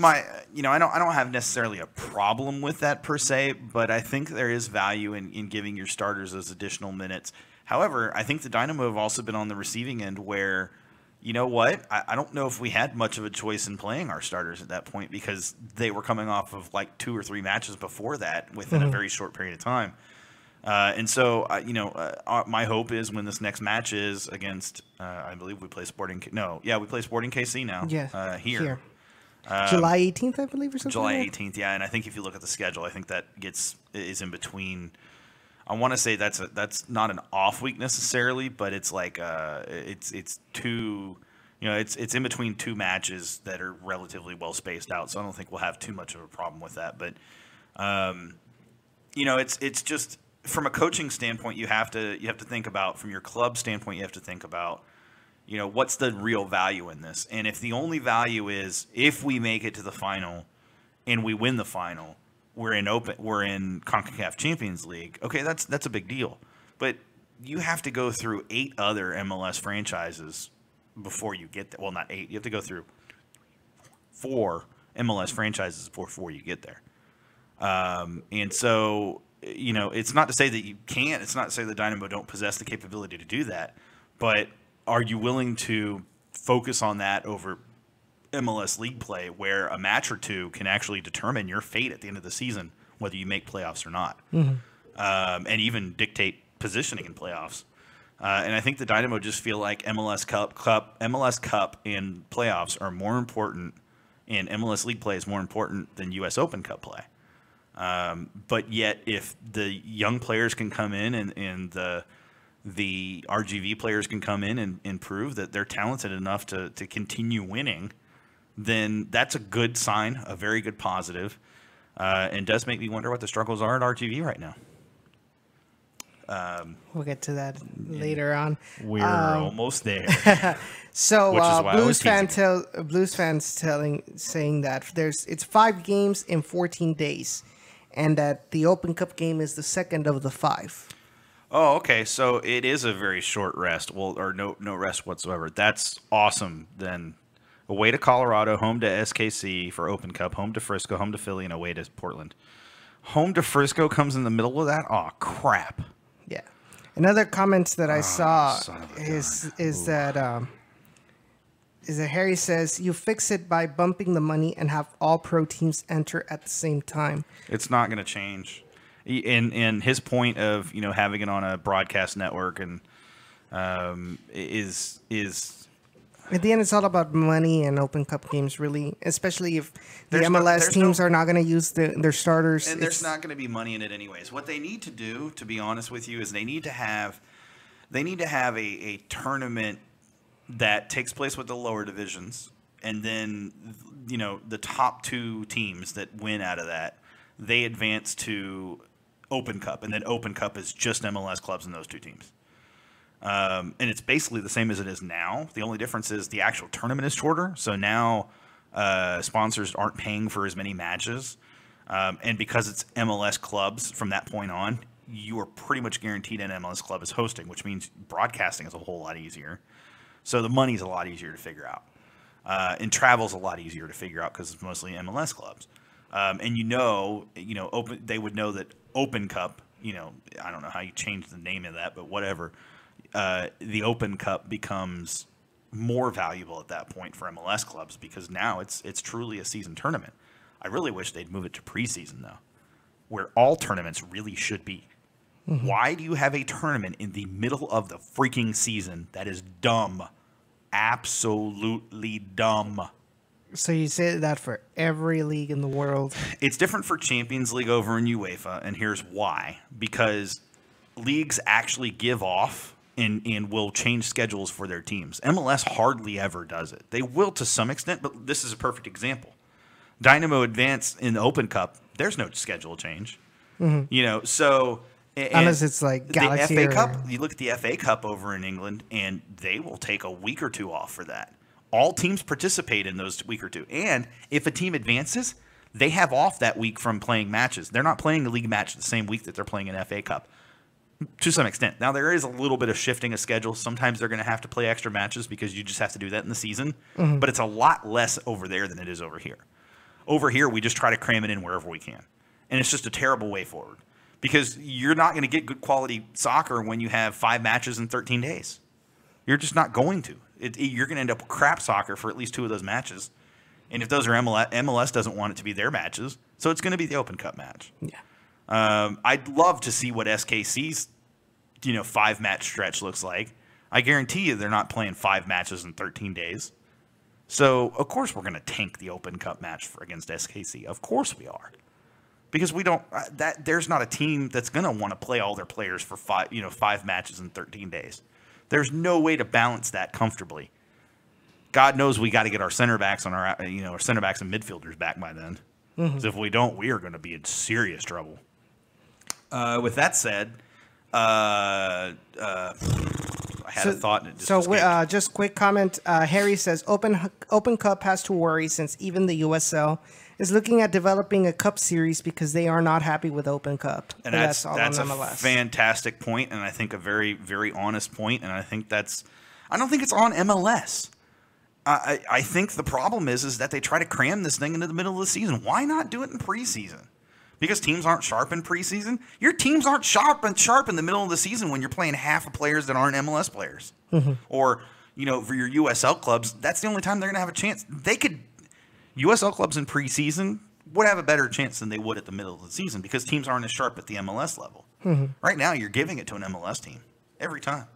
I don't have necessarily a problem with that per se, but I think there is value in giving your starters those additional minutes. However, I think the Dynamo have also been on the receiving end where, you know what? I don't know if we had much of a choice in playing our starters at that point, because they were coming off of like 2 or 3 matches before that within a very short period of time. And so, my hope is when this next match is against, I believe we play Sporting. We play Sporting KC now. Yeah, here. July 18th, I believe, or something. July 18th, yeah. And I think if you look at the schedule, I think that is in between. I want to say that's not an off week necessarily, but it's like it's two, it's in between two matches that are relatively well spaced out. So I don't think we'll have too much of a problem with that. But it's just from a coaching standpoint, you have to think about, from your club standpoint, you have to think about, what's the real value in this? And if the only value is if we make it to the final and we win the final, we're in CONCACAF Champions League. Okay, that's a big deal. But you have to go through 8 other MLS franchises before you get there. Well, not 8. You have to go through 4 MLS franchises before you get there. And so, it's not to say that you can't. It's not to say the Dynamo don't possess the capability to do that. But are you willing to focus on that over MLS league play, where a match or two can actually determine your fate at the end of the season, whether you make playoffs or not, and even dictate positioning in playoffs? And I think the Dynamo just feel like MLS Cup and playoffs are more important, and MLS league play is more important than U.S. Open Cup play. But yet, if the young players can come in and the RGV players can come in and prove that they're talented enough to continue winning, then that's a good sign, a very good positive, and does make me wonder what the struggles are at RGV right now. We'll get to that later on. We're almost there. So Which is why Blues fans saying that it's 5 games in 14 days, and that the Open Cup game is the second of the 5. Oh, okay. So it is a very short rest. Well, or no rest whatsoever. That's awesome. Then away to Colorado, home to SKC for Open Cup, home to Frisco, home to Philly, and away to Portland. Home to Frisco comes in the middle of that? Oh, crap. Yeah. Another comment that I saw is that Harry says, you fix it by bumping the money and have all pro teams enter at the same time. It's not going to change. And his point of having it on a broadcast network and is at the end, it's all about money and Open Cup games, really, especially if the MLS teams are not going to use their starters. And there's not going to be money in it anyways. What they need to do, to be honest with you, is they need to have a tournament that takes place with the lower divisions, and then the top 2 teams that win out of that, they advance to Open Cup, and then Open Cup is just MLS clubs and those 2 teams. And it's basically the same as it is now. The only difference is the actual tournament is shorter. So now sponsors aren't paying for as many matches. And because it's MLS clubs from that point on, you are pretty much guaranteed an MLS club is hosting, which means broadcasting is a whole lot easier. So the money's a lot easier to figure out. And travel's a lot easier to figure out because it's mostly MLS clubs. And they would know that Open Cup, I don't know how you change the name of that, but whatever. The Open Cup becomes more valuable at that point for MLS clubs because now it's truly a season tournament. I really wish they'd move it to preseason, though, where all tournaments really should be. Mm-hmm. Why do you have a tournament in the middle of the freaking season? That is dumb. Absolutely dumb. So you say that for every league in the world? It's different for Champions League over in UEFA, and here's why. Because leagues actually give off and will change schedules for their teams. MLS hardly ever does it. They will to some extent, but this is a perfect example. Dynamo advance in the Open Cup, there's no schedule change. Mm-hmm. So... Unless it's like Galaxy the FA Cup, you look at the FA Cup over in England, and they will take a week or 2 off for that. All teams participate in those week or 2. And if a team advances, they have off that week from playing matches. They're not playing a league match the same week that they're playing an FA Cup to some extent. Now, there is a little bit of shifting of schedule. Sometimes they're going to have to play extra matches because you just have to do that in the season. Mm-hmm. But it's a lot less over there than it is over here. Over here, we just try to cram it in wherever we can. And it's just a terrible way forward. Because you're not going to get good quality soccer when you have 5 matches in 13 days. You're just not going to. You're going to end up with crap soccer for at least 2 of those matches. And if those are MLS doesn't want it to be their matches, so it's going to be the Open Cup match. Yeah. I'd love to see what SKC's 5-match stretch looks like. I guarantee you they're not playing 5 matches in 13 days. So, of course, we're going to tank the Open Cup match against SKC. Of course we are. because we don't there's not a team that's going to want to play all their players for 5 matches in 13 days. There's no way to balance that comfortably. God knows we got to get our center backs on our center backs and midfielders back by then. Because if we don't, we are going to be in serious trouble. With that said, I had a thought. And it just escaped. Just quick comment. Harry says Open Cup has to worry since even the USL is looking at developing a Cup series because they are not happy with Open Cup. And that's a fantastic point, and I think a very, very honest point. And I don't think it's on MLS. I think the problem is that they try to cram this thing into the middle of the season. Why not do it in preseason? Because teams aren't sharp in preseason? Your teams aren't sharp in the middle of the season when you're playing half of players that aren't MLS players. Or, for your USL clubs, that's the only time they're going to have a chance. USL clubs in preseason would have a better chance than they would at the middle of the season because teams aren't as sharp at the MLS level. Right now, you're giving it to an MLS team every time.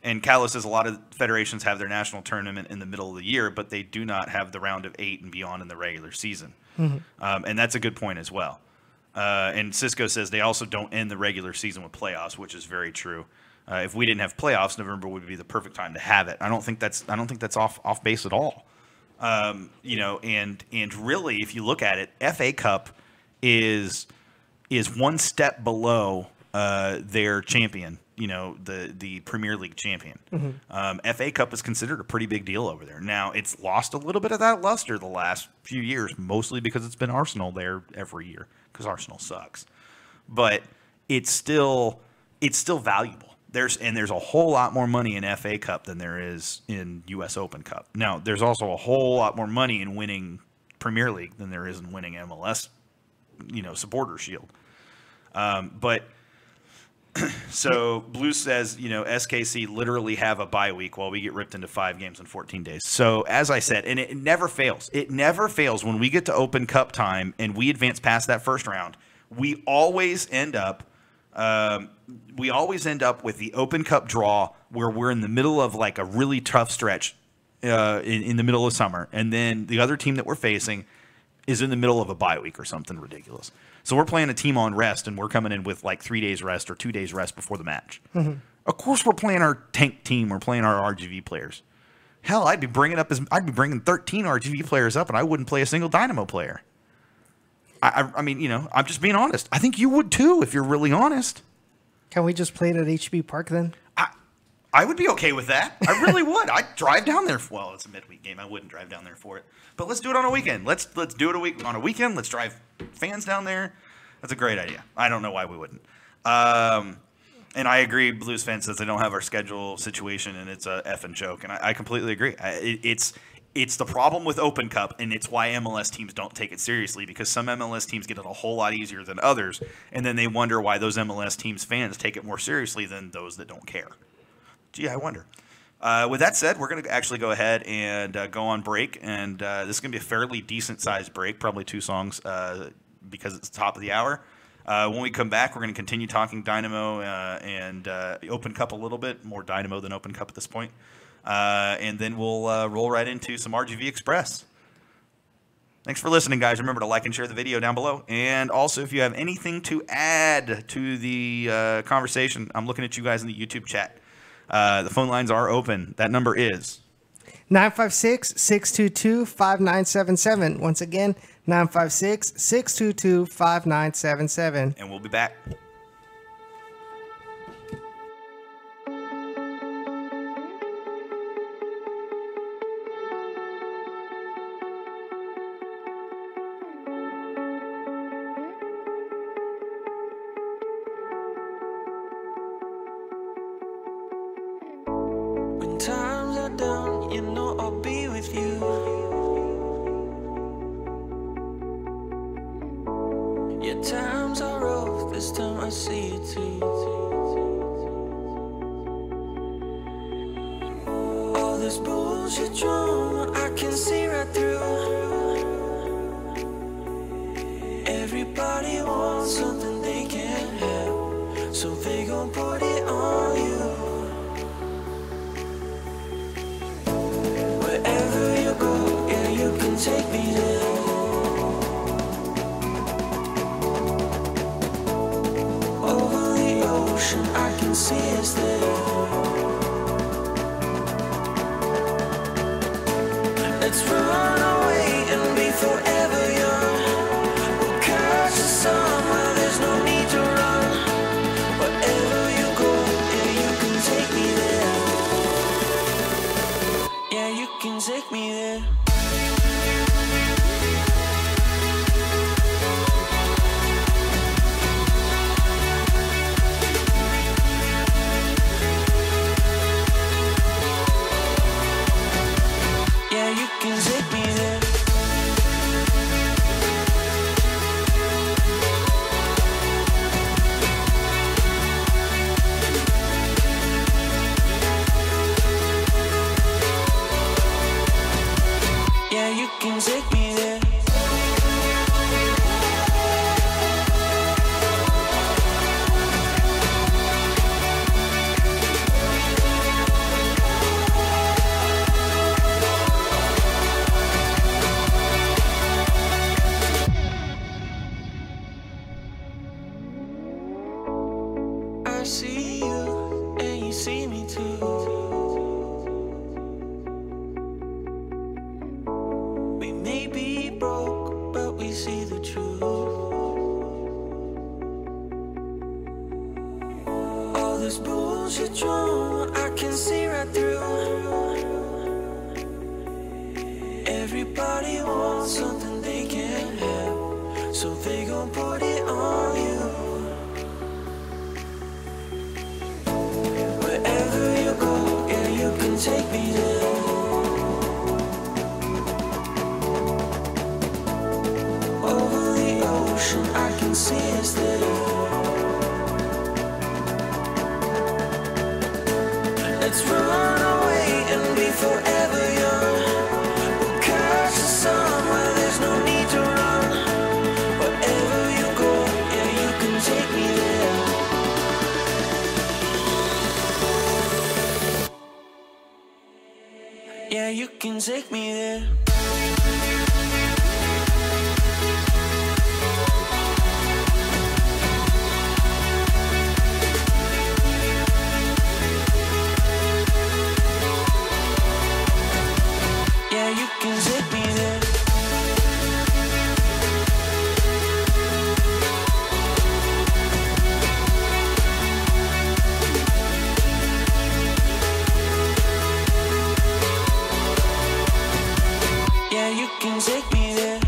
And Callow says a lot of federations have their national tournament in the middle of the year, but they do not have the round of 8 and beyond in the regular season. And that's a good point as well. And Cisco says they also don't end the regular season with playoffs, which is very true. If we didn't have playoffs, November would be the perfect time to have it. I don't think that's off base at all. And really, if you look at it, FA Cup is one step below their champion. The Premier League champion. FA Cup is considered a pretty big deal over there. Now, it's lost a little bit of that luster the last few years, mostly because it's been Arsenal there every year, because Arsenal sucks. But it's still valuable. There's a whole lot more money in FA Cup than there is in US Open Cup. Now, there's also a whole lot more money in winning Premier League than there is in winning MLS, Supporter Shield. So Blue says, SKC literally have a bye week while we get ripped into 5 games in 14 days. So as I said, and it never fails. It never fails when we get to Open Cup time and we advance past that first round. We always end up with the Open Cup draw where we're in the middle of like a really tough stretch in the middle of summer, and then the other team that we're facing is in the middle of a bye week or something ridiculous. So we're playing a team on rest, and we're coming in with like 3 days rest or 2 days rest before the match. Of course, we're playing our tank team. We're playing our RGV players. Hell, I'd be bringing 13 RGV players up, and I wouldn't play a single Dynamo player. I mean, I'm just being honest. I think you would too, if you're really honest. Can we just play it at HB Park then? I would be okay with that. I really would. I'd drive down there. Well, it's a midweek game. I wouldn't drive down there for it. But let's do it on a weekend. Let's do it on a weekend. Let's drive fans down there. That's a great idea. I don't know why we wouldn't. And I agree. Blues fans says they don't have our schedule situation, and it's a effing joke. And I completely agree. It's the problem with Open Cup, and it's why MLS teams don't take it seriously, because some MLS teams get it a whole lot easier than others, and then they wonder why those MLS teams' fans take it more seriously than those that don't care. Gee, I wonder. With that said, we're going to actually go ahead and go on break, and this is going to be a fairly decent-sized break, probably 2 songs because it's the top of the hour. When we come back, we're going to continue talking Dynamo and Open Cup a little bit, more Dynamo than Open Cup at this point. And then we'll roll right into some RGV Express. Thanks for listening, guys. Remember to like and share the video down below. And also, if you have anything to add to the conversation, I'm looking at you guys in the YouTube chat. The phone lines are open. That number is 956-622-5977. Once again, 956-622-5977. And we'll be back. When times are down, you know I'll be with you. Your times are rough, this time I see it too. All this bullshit drama, I can see right through. Everybody wants something they can't have, so they gon' put it on you. Wherever you go, yeah, you can take me there. see us there. Let's run away and be forever young. We'll catch the sun where there's no need to run. Wherever you go, yeah, you can take me there. Yeah, you can take me there. Yeah, you can take me there. Yeah, you can take me there. I see you, and you see me too. We may be broke, but we see the truth. All this bullshit drama, I can see right through. Everybody wants something they can't have, so they gon' put it on you. Wherever you go, yeah, you can take me there. Over the ocean, I can see us there. Let's run away and be forever young. We'll catch the sun where there's no need to run. Wherever you go, yeah, you can take me there. Yeah, you can take me there. Yeah, you can take me there. Yeah, you can take me there.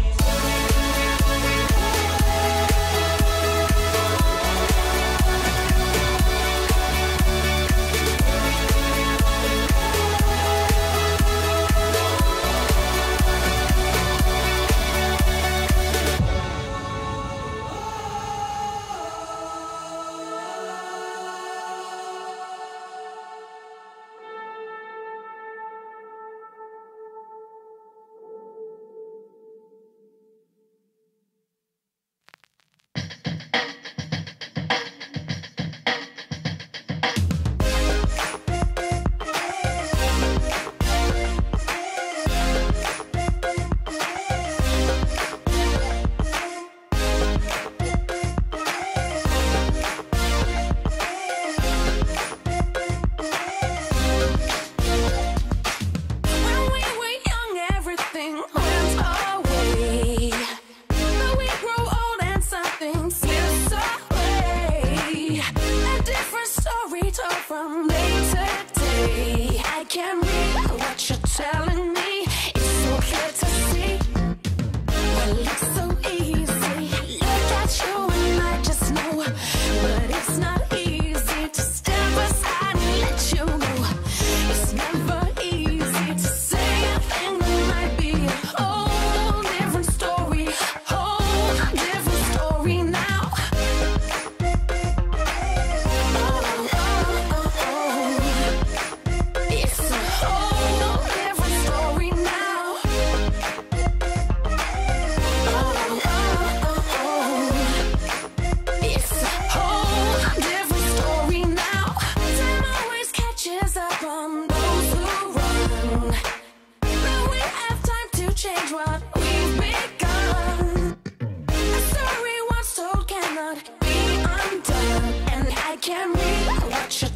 Can't read what you're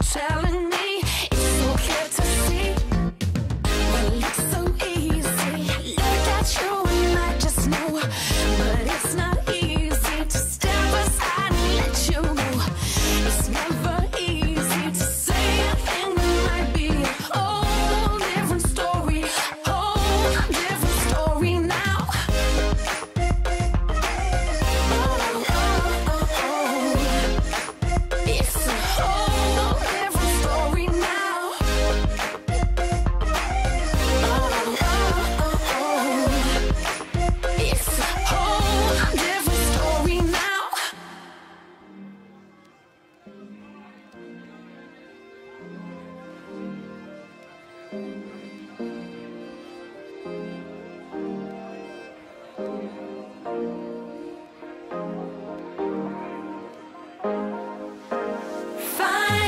Find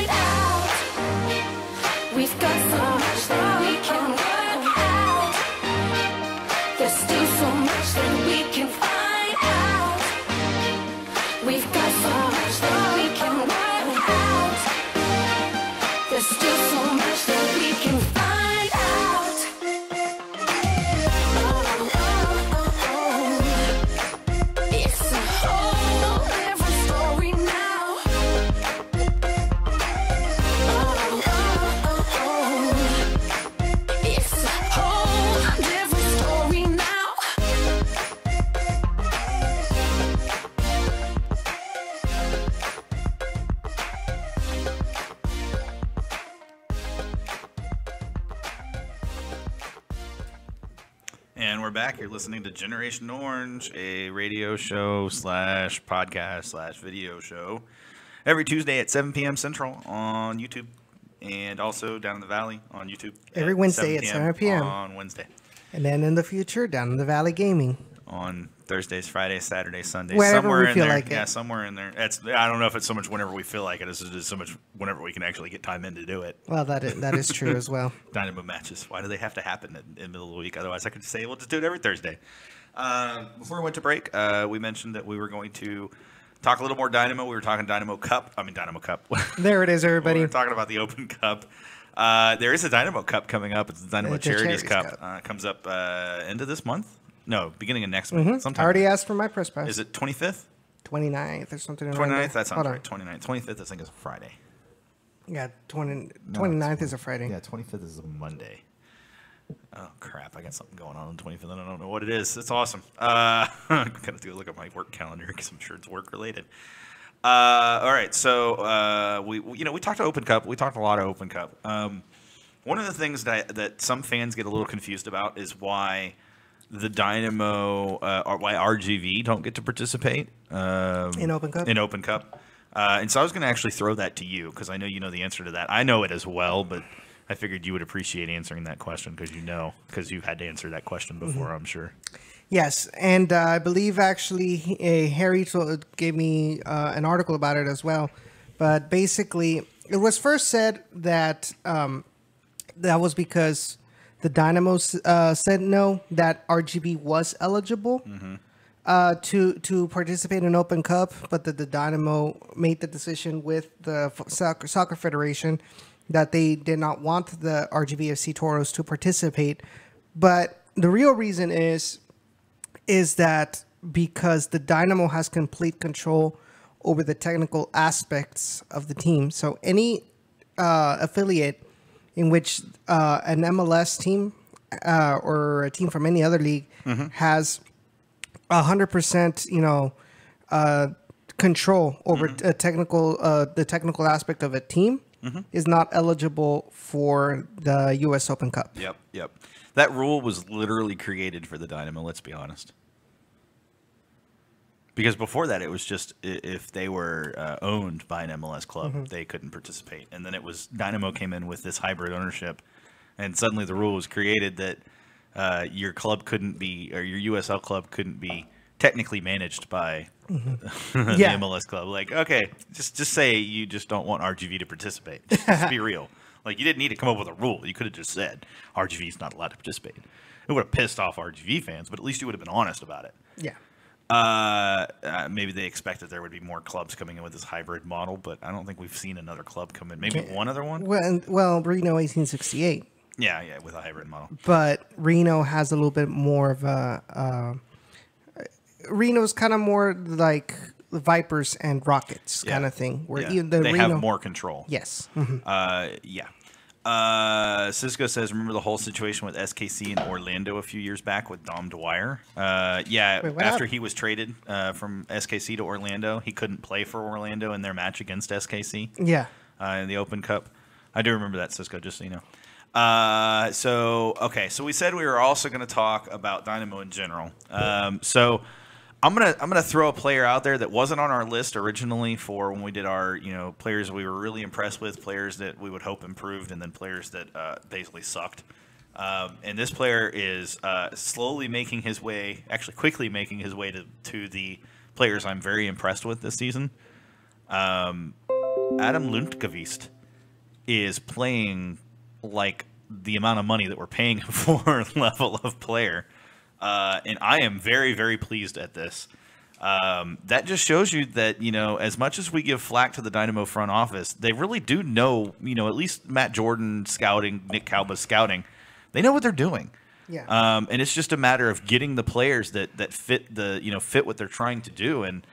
out. We've got so much that we can work out. There's still so much that we can find out. We've got so much that we can work out. There's still so much that we can find out. Oh, oh, oh, oh. It's a whole different story now. Oh, oh, oh, oh. It's a whole different story now. And we're back. You're listening to Generation Orange, a radio show / podcast / video show every Tuesday at 7 p.m. Central on YouTube, and also down in the Valley on YouTube. Every Wednesday at 7 p.m. On Wednesday. And then in the future, down in the Valley Gaming. On Thursdays, Fridays, Saturdays, Sundays. Wherever somewhere we in feel there. like it. Yeah, somewhere in there. I don't know if it's so much whenever we feel like it. It's just so much whenever we can actually get time in to do it. Well, that is true as well. Dynamo matches. Why do they have to happen in the middle of the week? Otherwise, I could just say, we'll just do it every Thursday. Before we went to break, we mentioned that we were going to talk a little more Dynamo. We were talking Dynamo Cup. There it is, everybody. We were talking about the Open Cup. There is a Dynamo Cup coming up. It's the Dynamo It's a Charities Charities Cup. It comes up end of this month. No, beginning of next month. I Sometime. already asked for my press pass. Is it 25th? 29th or something. 29th? That sounds Hold on. right. 29th. 25th, I think, is a Friday. Yeah, 29th is a Friday. Yeah, 25th is a Monday. Oh, crap. I got something going on the 25th. I don't know what it is. It's awesome. I'm going to have to look at my work calendar because I'm sure it's work-related. All right. So, we talked to Open Cup. We talked a lot of Open Cup. One of the things that some fans get a little confused about is why the Dynamo or why RGV don't get to participate In Open Cup? In Open Cup. And so I was going to actually throw that to you because I know you know the answer to that. I know it as well, but I figured you would appreciate answering that question because you've had to answer that question before, I'm sure. Yes, and I believe actually Harry gave me an article about it as well. But basically, it was first said that that was because the Dynamos said no, that RGB was eligible to participate in Open Cup, but that the Dynamo made the decision with the Soccer Federation that they did not want the RGBFC Toros to participate. But the real reason is that because the Dynamo has complete control over the technical aspects of the team. So any affiliate in which an MLS team or a team from any other league has 100%, control over the technical aspect of a team is not eligible for the U.S. Open Cup. Yep. That rule was literally created for the Dynamo, let's be honest. Because before that, it was just if they were owned by an MLS club, they couldn't participate. And then it was Dynamo came in with this hybrid ownership, and suddenly the rule was created that your club couldn't be, or your USL club couldn't be technically managed by the Yeah. MLS club. Like, okay, just say you just don't want RGV to participate. Just be real. Like, you didn't need to come up with a rule. You could have just said RGV is not allowed to participate. It would have pissed off RGV fans, but at least you would have been honest about it. Yeah. Maybe they expected there would be more clubs coming in with this hybrid model, but I don't think we've seen another club come in. Maybe one other one? Well, Reno 1868. Yeah, with a hybrid model. But Reno has a little bit more of a... Reno's kind of more like the Vipers and Rockets kind of thing. Where even the they Reno, have more control. Yes. Cisco says, remember the whole situation with SKC in Orlando a few years back with Dom Dwyer? Wait, after happened? he was traded from SKC to Orlando, he couldn't play for Orlando in their match against SKC Yeah. in the Open Cup. I do remember that, Cisco, just so you know. So we said we were also going to talk about Dynamo in general. I'm gonna throw a player out there that wasn't on our list originally for when we did our players we were really impressed with, players that we would hope improved, and then players that basically sucked. And this player is slowly making his way, actually quickly making his way to the players I'm very impressed with this season. Adam Lundqvist is playing like the amount of money that we're paying him for level of player. And I am very, very pleased at this. That just shows you that, as much as we give flack to the Dynamo front office, they really do know, at least Matt Jordan scouting, Nick Kalba's scouting, they know what they're doing. Yeah. And it's just a matter of getting the players that fit fit what they're trying to do. And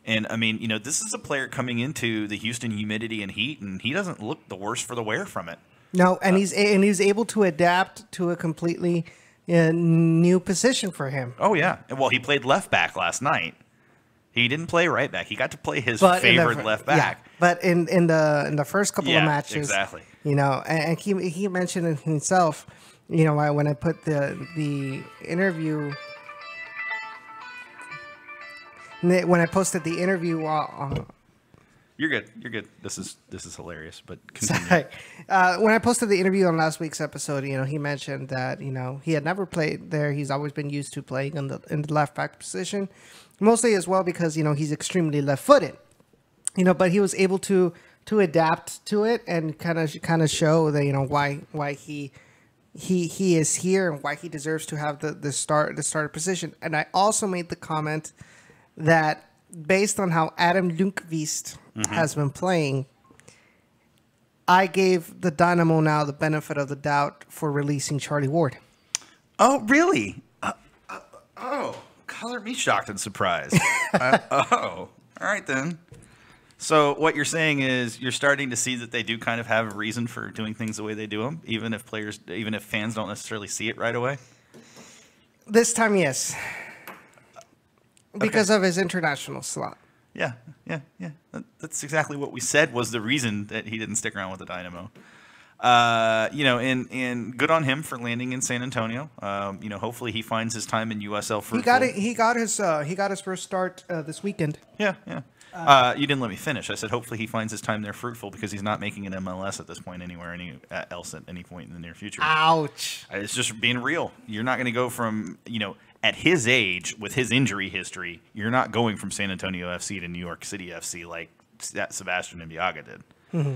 I mean, this is a player coming into the Houston humidity and heat, and he doesn't look the worse for the wear from it. No, and he's able to adapt to a completely new position for him. Oh yeah. Well, he played left back last night. He didn't play right back. He got to play his favorite left back. Yeah, but in the first couple of matches, exactly. And he mentioned it himself. When I put the interview, when I posted the interview. You're good. You're good. This is hilarious. But continue. Sorry. When I posted the interview on last week's episode, he mentioned that he had never played there. He's always been used to playing in the left back position, mostly as well because he's extremely left-footed. But he was able to adapt to it and kind of show that why he is here and why he deserves to have the starter position. And I also made the comment that based on how Adam Lundqvist has been playing, I gave the Dynamo now the benefit of the doubt for releasing Charlie Ward. Oh, really? Color me shocked and surprised. All right then. So what you're saying is you're starting to see that they do kind of have a reason for doing things the way they do them, even if fans don't necessarily see it right away? This time, yes. Because of his international slot. Yeah. That's exactly what we said was the reason that he didn't stick around with the Dynamo. And good on him for landing in San Antonio. Hopefully he finds his time in USL fruitful. He got his first start this weekend. Yeah. You didn't let me finish. I said hopefully he finds his time there fruitful because he's not making an MLS at this point anywhere else at any point in the near future. Ouch. It's just being real. You're not going to go from, at his age, with his injury history, you're not going from San Antonio FC to New York City FC like Sebastian Ibiaga did. Mm-hmm.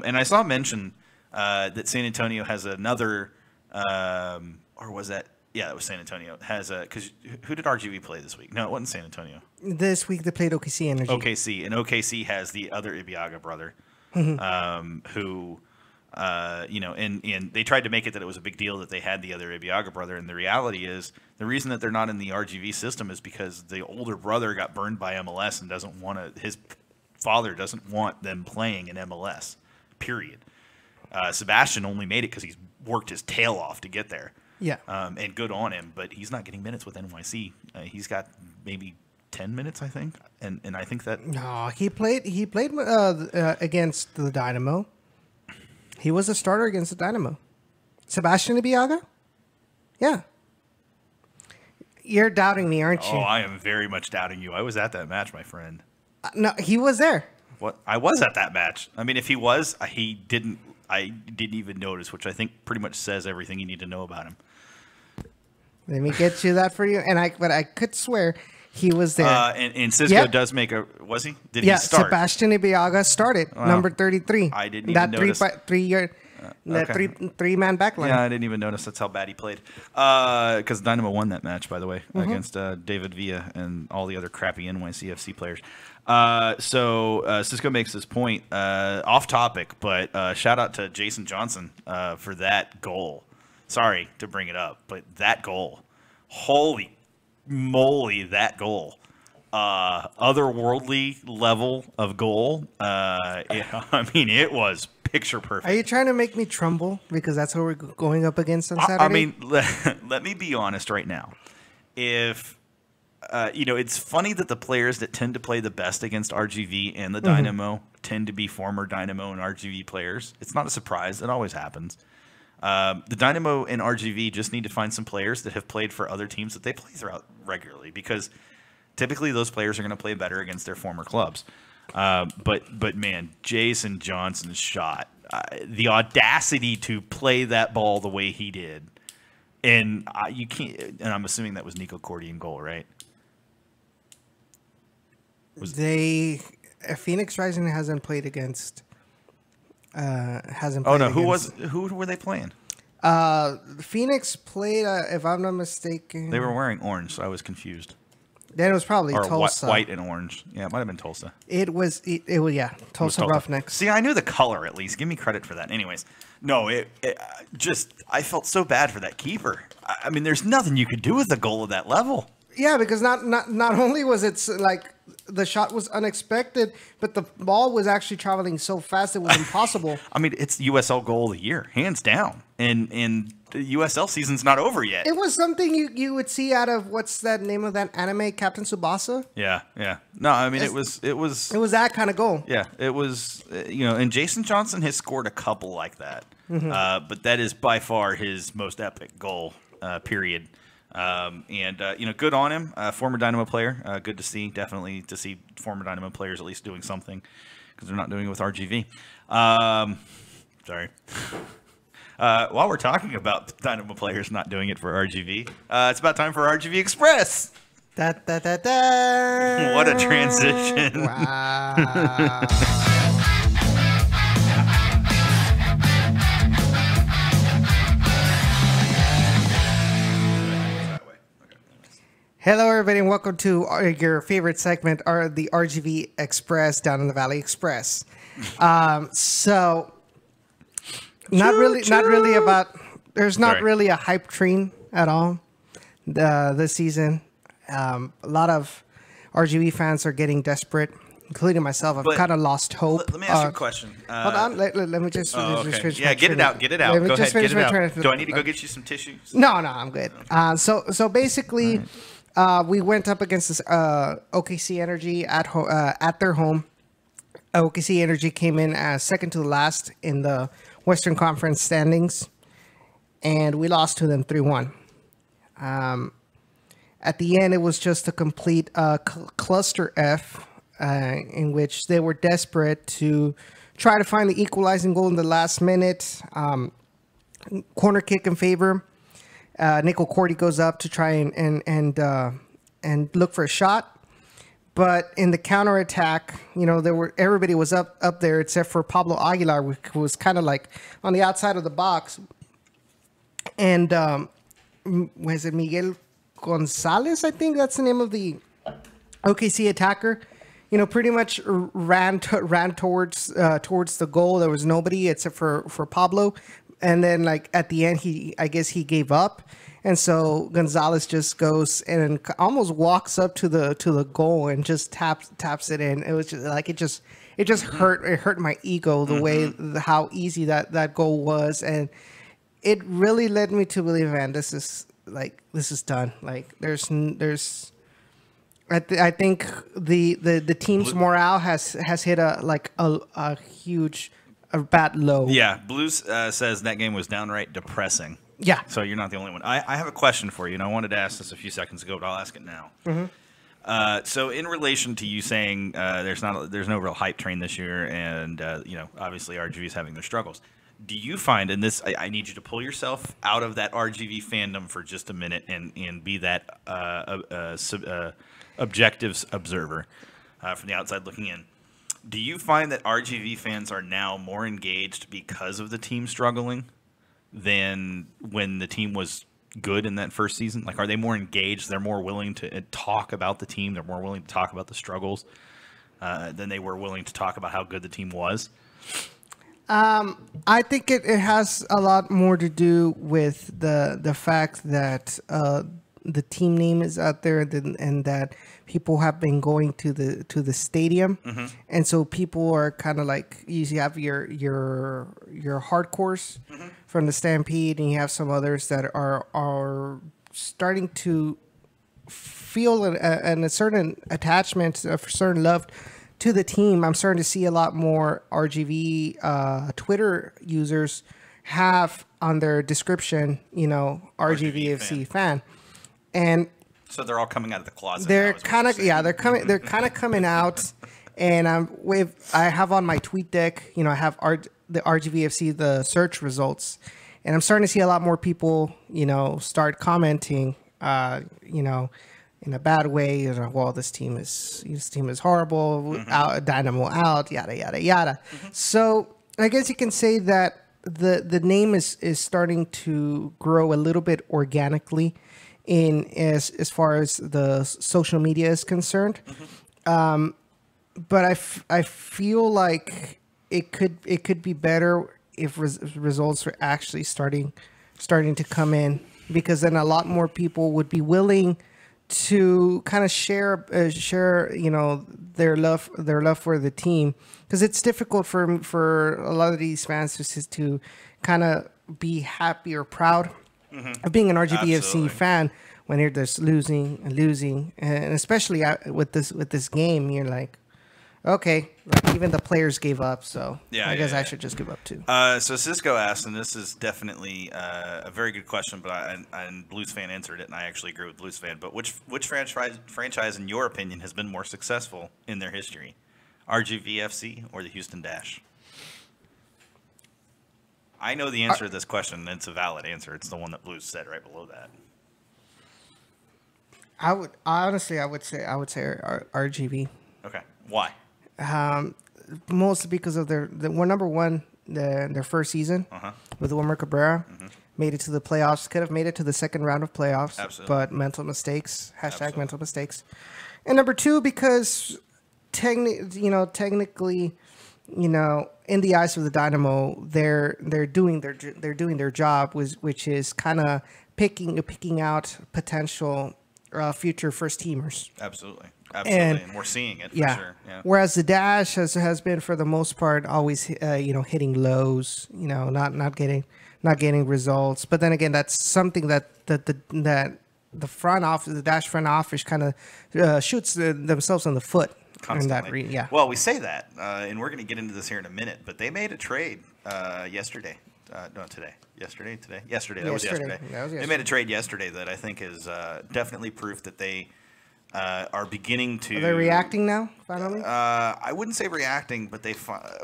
And I saw mention that San Antonio has another, or was that? Yeah, that was San Antonio. Because who did RGV play this week? No, it wasn't San Antonio. This week they played OKC Energy. OKC, and OKC has the other Ibiaga brother, who. And they tried to make it that it was a big deal that they had the other Ibiaga brother. And the reality is the reason that they're not in the RGV system is because the older brother got burned by MLS and his father doesn't want them playing in MLS, period. Sebastian only made it because he's worked his tail off to get there. Yeah. And good on him, but he's not getting minutes with NYC. He's got maybe 10 minutes, I think. And I think that... No, he played against the Dynamo. He was a starter against the Dynamo. Sebastian Ibiaga? Yeah. You're doubting me, aren't you? Oh, I am very much doubting you. I was at that match, my friend. No, he was there. What? I was at that match. I mean, if he was, I didn't even notice, which I think pretty much says everything you need to know about him. Let me get you that for you. But I could swear he was there. And Cisco does make a... Was he? Did he start? Sebastian Ibiaga started, number 33. I didn't even notice. That three-man backline. Yeah, I didn't even notice. That's how bad he played. Because Dynamo won that match, by the way, against David Villa and all the other crappy NYCFC players. So Cisco makes this point off topic, but shout out to Jason Johnson for that goal. Sorry to bring it up, but that goal. Holy moly, that goal. Otherworldly level of goal. It was picture perfect. Are you trying to make me tremble because that's who we're going up against on Saturday? I mean, let me be honest right now. If it's funny that the players that tend to play the best against RGV and the Dynamo tend to be former Dynamo and RGV players. It's not a surprise. It always happens. The Dynamo and RGV just need to find some players that have played for other teams that they play throughout regularly because Typically, those players are going to play better against their former clubs. But man, Jason Johnson's shot, the audacity to play that ball the way he did, and you can't. And I'm assuming that was Nico Cordy in goal, right? Phoenix Rising hasn't played against. Oh no, who were they playing? Phoenix played, if I'm not mistaken. They were wearing orange, so I was confused. Then it was probably or Tulsa. White and orange. Yeah, it might have been Tulsa. It was Tulsa Roughnecks. See, I knew the color at least. Give me credit for that. Anyways, no, I felt so bad for that keeper. I mean, there's nothing you could do with a goal of that level. Yeah, because not only was it like the shot was unexpected, but the ball was actually traveling so fast it was impossible. I mean, it's USL goal of the year, hands down. And the USL season's not over yet. It was something you would see out of, what's that name of that anime, Captain Tsubasa? Yeah. No, I mean, it was that kind of goal. Yeah, it was, and Jason Johnson has scored a couple like that. Mm-hmm. But that is by far his most epic goal, period. Good on him. Former Dynamo player. Good to see. Definitely to see former Dynamo players at least doing something, because they're not doing it with RGV. Sorry. While we're talking about Dynamo players not doing it for RGV, it's about time for RGV Express. Da, da, da, da. What a transition. Wow. Hello, everybody, and welcome to your favorite segment, the RGV Express, Down in the Valley Express. Not really about. There's not really a hype train at all this season. A lot of RGV fans are getting desperate, including myself. I've kind of lost hope. Let me ask you a question. Hold on. Let me just finish. Yeah, get it out. Get it out. Go ahead. Get it out. Do I need to go get you some tissues? No, I'm good. So basically, we went up against this OKC Energy at their home. OKC Energy came in as second to the last in the Western Conference standings, and we lost to them 3-1. At the end, it was just a complete cluster F, in which they were desperate to try to find the equalizing goal in the last minute. Corner kick in favor. Nico Cordy goes up to try and look for a shot. But in the counterattack, everybody was up there except for Pablo Aguilar, who was kind of like on the outside of the box. And was it Miguel Gonzalez? I think that's the name of the OKC attacker. Pretty much ran towards the goal. There was nobody except for Pablo. And then, like, at the end, I guess he gave up. And so Gonzalez just goes and almost walks up to the goal and just taps it in. It was just like it just hurt my ego the way how easy that goal was, and it really led me to believe, man, this is done. Like I think the team's morale has hit a huge bad low. Yeah, Blues says that game was downright depressing. Yeah. So you're not the only one. I have a question for you, and I wanted to ask this a few seconds ago, but I'll ask it now. Mm-hmm. So in relation to you saying there's no real hype train this year, and obviously RGV is having their struggles. Do you find, and this I need you to pull yourself out of that RGV fandom for just a minute and be that objective observer from the outside looking in. Do you find that RGV fans are now more engaged because of the team struggling than when the team was good in that first season? Like, are they more engaged? They're more willing to talk about the team. They're more willing to talk about the struggles than they were willing to talk about how good the team was. I think it has a lot more to do with the fact that the team name is out there and that people have been going to the stadium, mm-hmm. and so people are kind of like, you have your hardcores mm-hmm. from the Stampede, and you have some others that are starting to feel a certain attachment, a certain love to the team. I'm starting to see a lot more RGV Twitter users have on their description, RGVFC fan. And So they're all coming out of the closet. They're now, is what kind you're of saying. They're kind of coming out, and I have on my tweet deck. I have the RGVFC the search results, and I'm starting to see a lot more people start commenting. In a bad way, well, this team is horrible. Out, Dynamo out, yada yada yada. So I guess you can say that the name is starting to grow a little bit organically, as far as the social media is concerned. But I feel like it could be better if results are actually starting to come in, because then a lot more people would be willing to kind of share their love for the team, because it's difficult for a lot of these fans to kind of be happy or proud of being an RGBFC Absolutely. fan when you're just losing, and especially with this game, you're like, okay, like even the players gave up, so I guess I should just give up too. So Cisco asked, and this is definitely a very good question, but and Blues fan answered it, and I actually agree with Blues fan. But which franchise, in your opinion, has been more successful in their history, RGVFC or the Houston Dash? I know the answer to this question, and it's a valid answer. It's the one that Blues said right below that. I would say RGV. Okay, why? Mostly because of their number one, their first season with Wilmer Cabrera, made it to the playoffs. Could have made it to the second round of playoffs, Absolutely. but mental mistakes. # Absolutely. mental mistakes. And number two, because technically, in the eyes of the Dynamo, they're doing their job, which is kind of picking out potential future first teamers. Absolutely, And- and we're seeing it for sure. Yeah. Whereas the Dash has been, for the most part, always hitting lows, not getting results. But then again, that's something that the front office, the Dash front office, kind of shoots themselves in the foot. Constantly. Yeah. Well, we say that, and we're going to get into this here in a minute, but they made a trade yesterday. No, today. Yesterday. That was yesterday. They made a trade yesterday that I think is definitely proof that they are beginning to. Are they reacting now? Finally. I wouldn't say reacting, but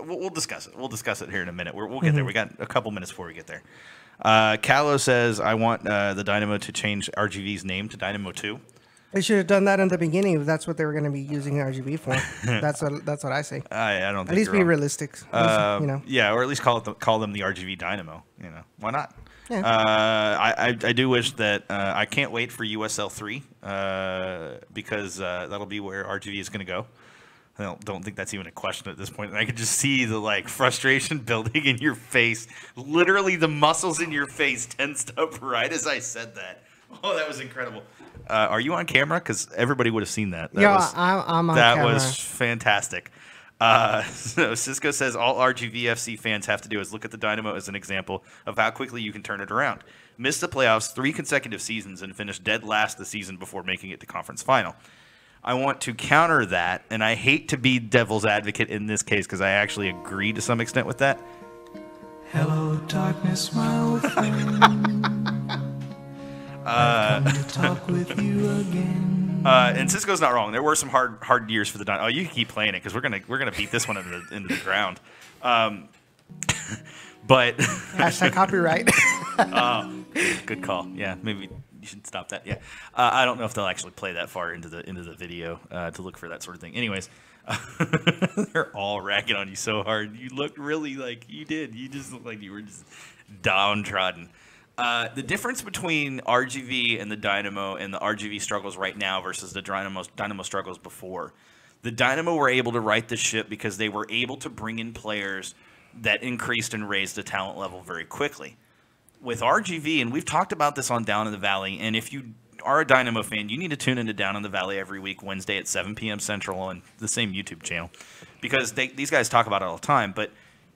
we'll discuss it. We'll discuss it here in a minute. We'll get there. We got a couple minutes before we get there. Callow says, I want the Dynamo to change RGV's name to Dynamo 2. They should have done that in the beginning if that's what they were going to be using RGB for. That's what I say. I don't think At least you're be wrong. realistic. Yeah, or at least call them the RGV Dynamo. Why not? Yeah. I do wish that I can't wait for USL 3 because that'll be where RGV is going to go. I don't think that's even a question at this point. And I could just see the frustration building in your face. Literally, the muscles in your face tensed up right as I said that. Oh, that was incredible. Are you on camera? Because everybody would have seen that. I'm on that camera. That was fantastic. So Cisco says all RGVFC fans have to do is look at the Dynamo as an example of how quickly you can turn it around. Missed the playoffs 3 consecutive seasons and finished dead last the season before making it to conference final. I want to counter that, and I hate to be devil's advocate in this case because I actually agree to some extent with that. Hello, darkness, my old friend. I've come to talk with you again. And Cisco's not wrong. There were some hard years for the Dynamo. Oh, you can keep playing it because we're gonna beat this one into the ground. But Hashtag copyright. good call. Yeah, maybe you should stop that. Yeah, I don't know if they'll actually play that far into the video to look for that sort of thing. Anyways, they're all ragging on you so hard. You looked really like you did. You just looked like you were just downtrodden. The difference between RGV and the Dynamo and the RGV struggles right now versus the Dynamo struggles before. The Dynamo were able to right the ship because they were able to bring in players that increased and raised the talent level very quickly. With RGV, and we've talked about this on Down in the Valley, and if you are a Dynamo fan, you need to tune into Down in the Valley every week, Wednesday at 7 p.m. Central on the same YouTube channel, because these guys talk about it all the time, but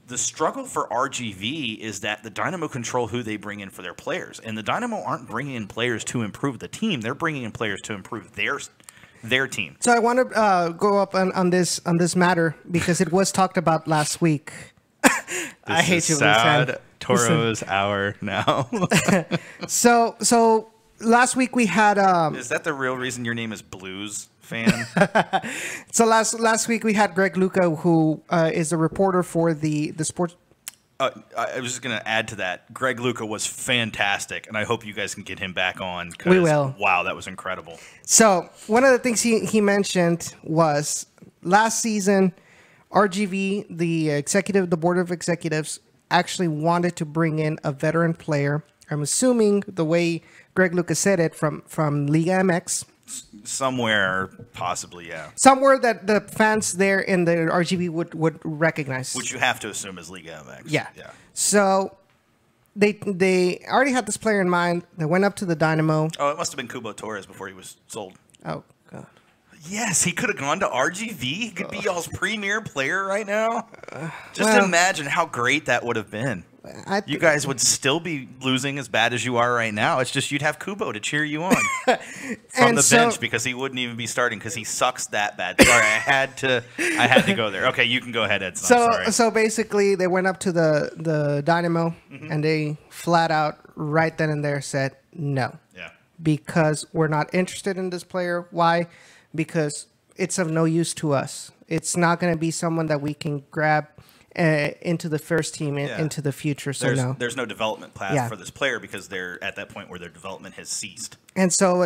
the struggle for RGV is that the Dynamo control who they bring in for their players. And the Dynamo aren't bringing in players to improve the team. They're bringing in players to improve their team. So I want to go up on this matter because it was talked about last week. I hate you, sad Listen. Toro's hour now. So last week we had Is that the real reason your name is Blues fan? so last week we had Greg Luca, who is a reporter for the sports. I was just going to add to that. Greg Luca was fantastic, and I hope you guys can get him back on. 'Cause, We will. Wow, that was incredible. So one of the things he mentioned was last season, RGV, the board of executives, actually wanted to bring in a veteran player. I'm assuming the way Greg Lucas said it from Liga MX. Somewhere, possibly, yeah. Somewhere that the fans there in the RGV would recognize. Which you have to assume is Liga MX. Yeah. Yeah. So they already had this player in mind. They went up to the Dynamo. Oh, it must have been Kubo Torres before he was sold. Oh, God. Yes, he could have gone to RGV. He could be y'all's premier player right now. Just well- imagine how great that would have been. You guys would still be losing as bad as you are right now. It's just you'd have Kubo to cheer you on from the bench because he wouldn't even be starting because he sucks that bad. Sorry, I had to go there. Okay, you can go ahead, Edson. I'm sorry. So basically, they went up to the Dynamo and they flat out right then and there said no. Yeah. Because we're not interested in this player. Why? Because it's of no use to us. It's not going to be someone that we can grab into the first team into the future. So there's no development path for this player because they're at that point where their development has ceased. And so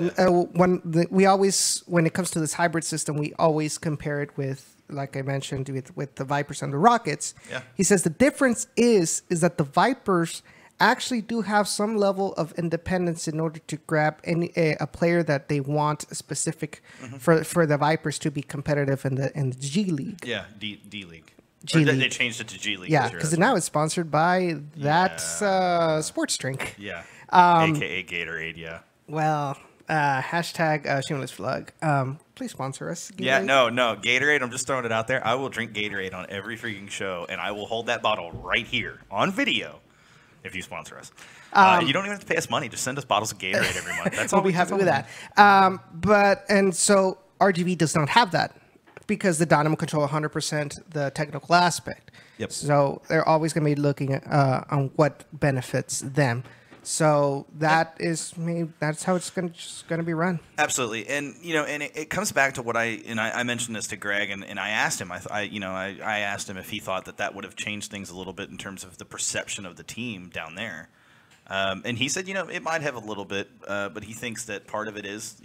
when it comes to this hybrid system, we always compare it with, like I mentioned, with the Vipers and the Rockets. Yeah. He says the difference is that the Vipers actually do have some level of independence in order to grab a player that they want specific for the Vipers to be competitive in the G League. Yeah, D League. G League. They changed it to G League. Yeah, because now it's sponsored by that sports drink. Yeah, AKA Gatorade. Yeah. Well, hashtag shameless plug. Please sponsor us. Gatorade. Yeah, no, Gatorade. I'm just throwing it out there. I will drink Gatorade on every freaking show, and I will hold that bottle right here on video if you sponsor us. You don't even have to pay us money. Just send us bottles of Gatorade every month. That's all we'll be happy with that. And so RGV does not have that because the Dynamo control 100% the technical aspect. Yep. So they're always going to be looking at, on what benefits them. So that's how it's going to be run. Absolutely, and it comes back to what I mentioned this to Greg, and I asked him, I asked him if he thought that would have changed things a little bit in terms of the perception of the team down there, and he said, it might have a little bit, but he thinks that part of it is,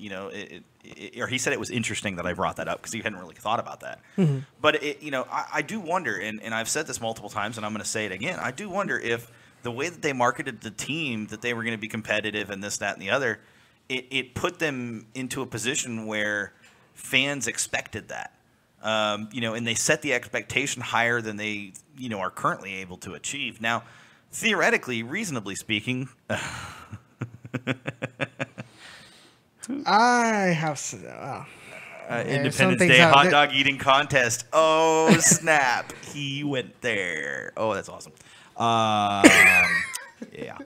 or he said it was interesting that I brought that up because he hadn't really thought about that. Mm-hmm. But I do wonder, and I've said this multiple times, and I'm going to say it again, I do wonder if the way that they marketed the team, that they were going to be competitive and this, that, and the other, it put them into a position where fans expected that. And they set the expectation higher than they, are currently able to achieve. Now, theoretically, reasonably speaking, I have Independence Day hot dog eating contest. Oh, snap. He went there. Oh, that's awesome. Yeah.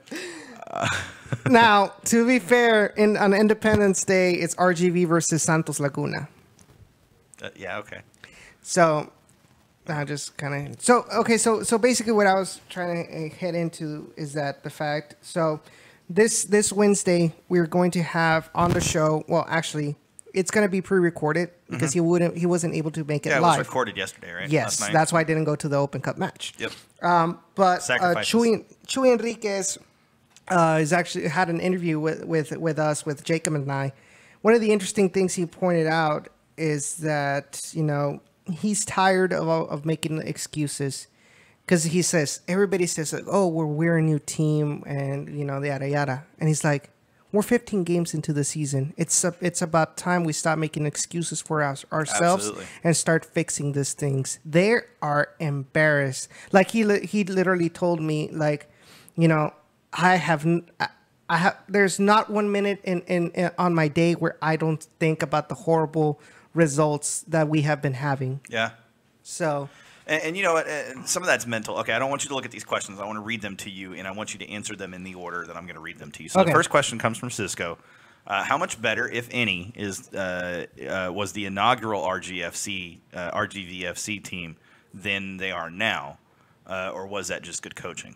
Now, to be fair, on Independence Day, it's RGV versus Santos Laguna. Yeah. Okay. So, I just kind of So basically, what I was trying to head into is that the fact. So, this Wednesday, we're going to have on the show. Well, actually, it's going to be pre-recorded because he wasn't able to make it live. Yeah, it was recorded yesterday, right? Yes, that's why I didn't go to the Open Cup match. Yep. But Chuy Enriquez is actually had an interview with us, with Jacob and I. One of the interesting things he pointed out is that he's tired of making excuses, because he says everybody says like, oh, we're a new team and yada yada, and he's like, we're 15 games into the season. It's about time we stop making excuses for ourselves. Absolutely. And start fixing these things. They are embarrassed. Like he literally told me, like, I have there's not 1 minute in on my day where I don't think about the horrible results that we have been having. Yeah. So. And you know what? Some of that's mental. Okay, I don't want you to look at these questions. I want to read them to you, and I want you to answer them in the order that I'm going to read them to you. So The first question comes from Cisco. How much better, if any, was the inaugural RGVFC team than they are now, or was that just good coaching?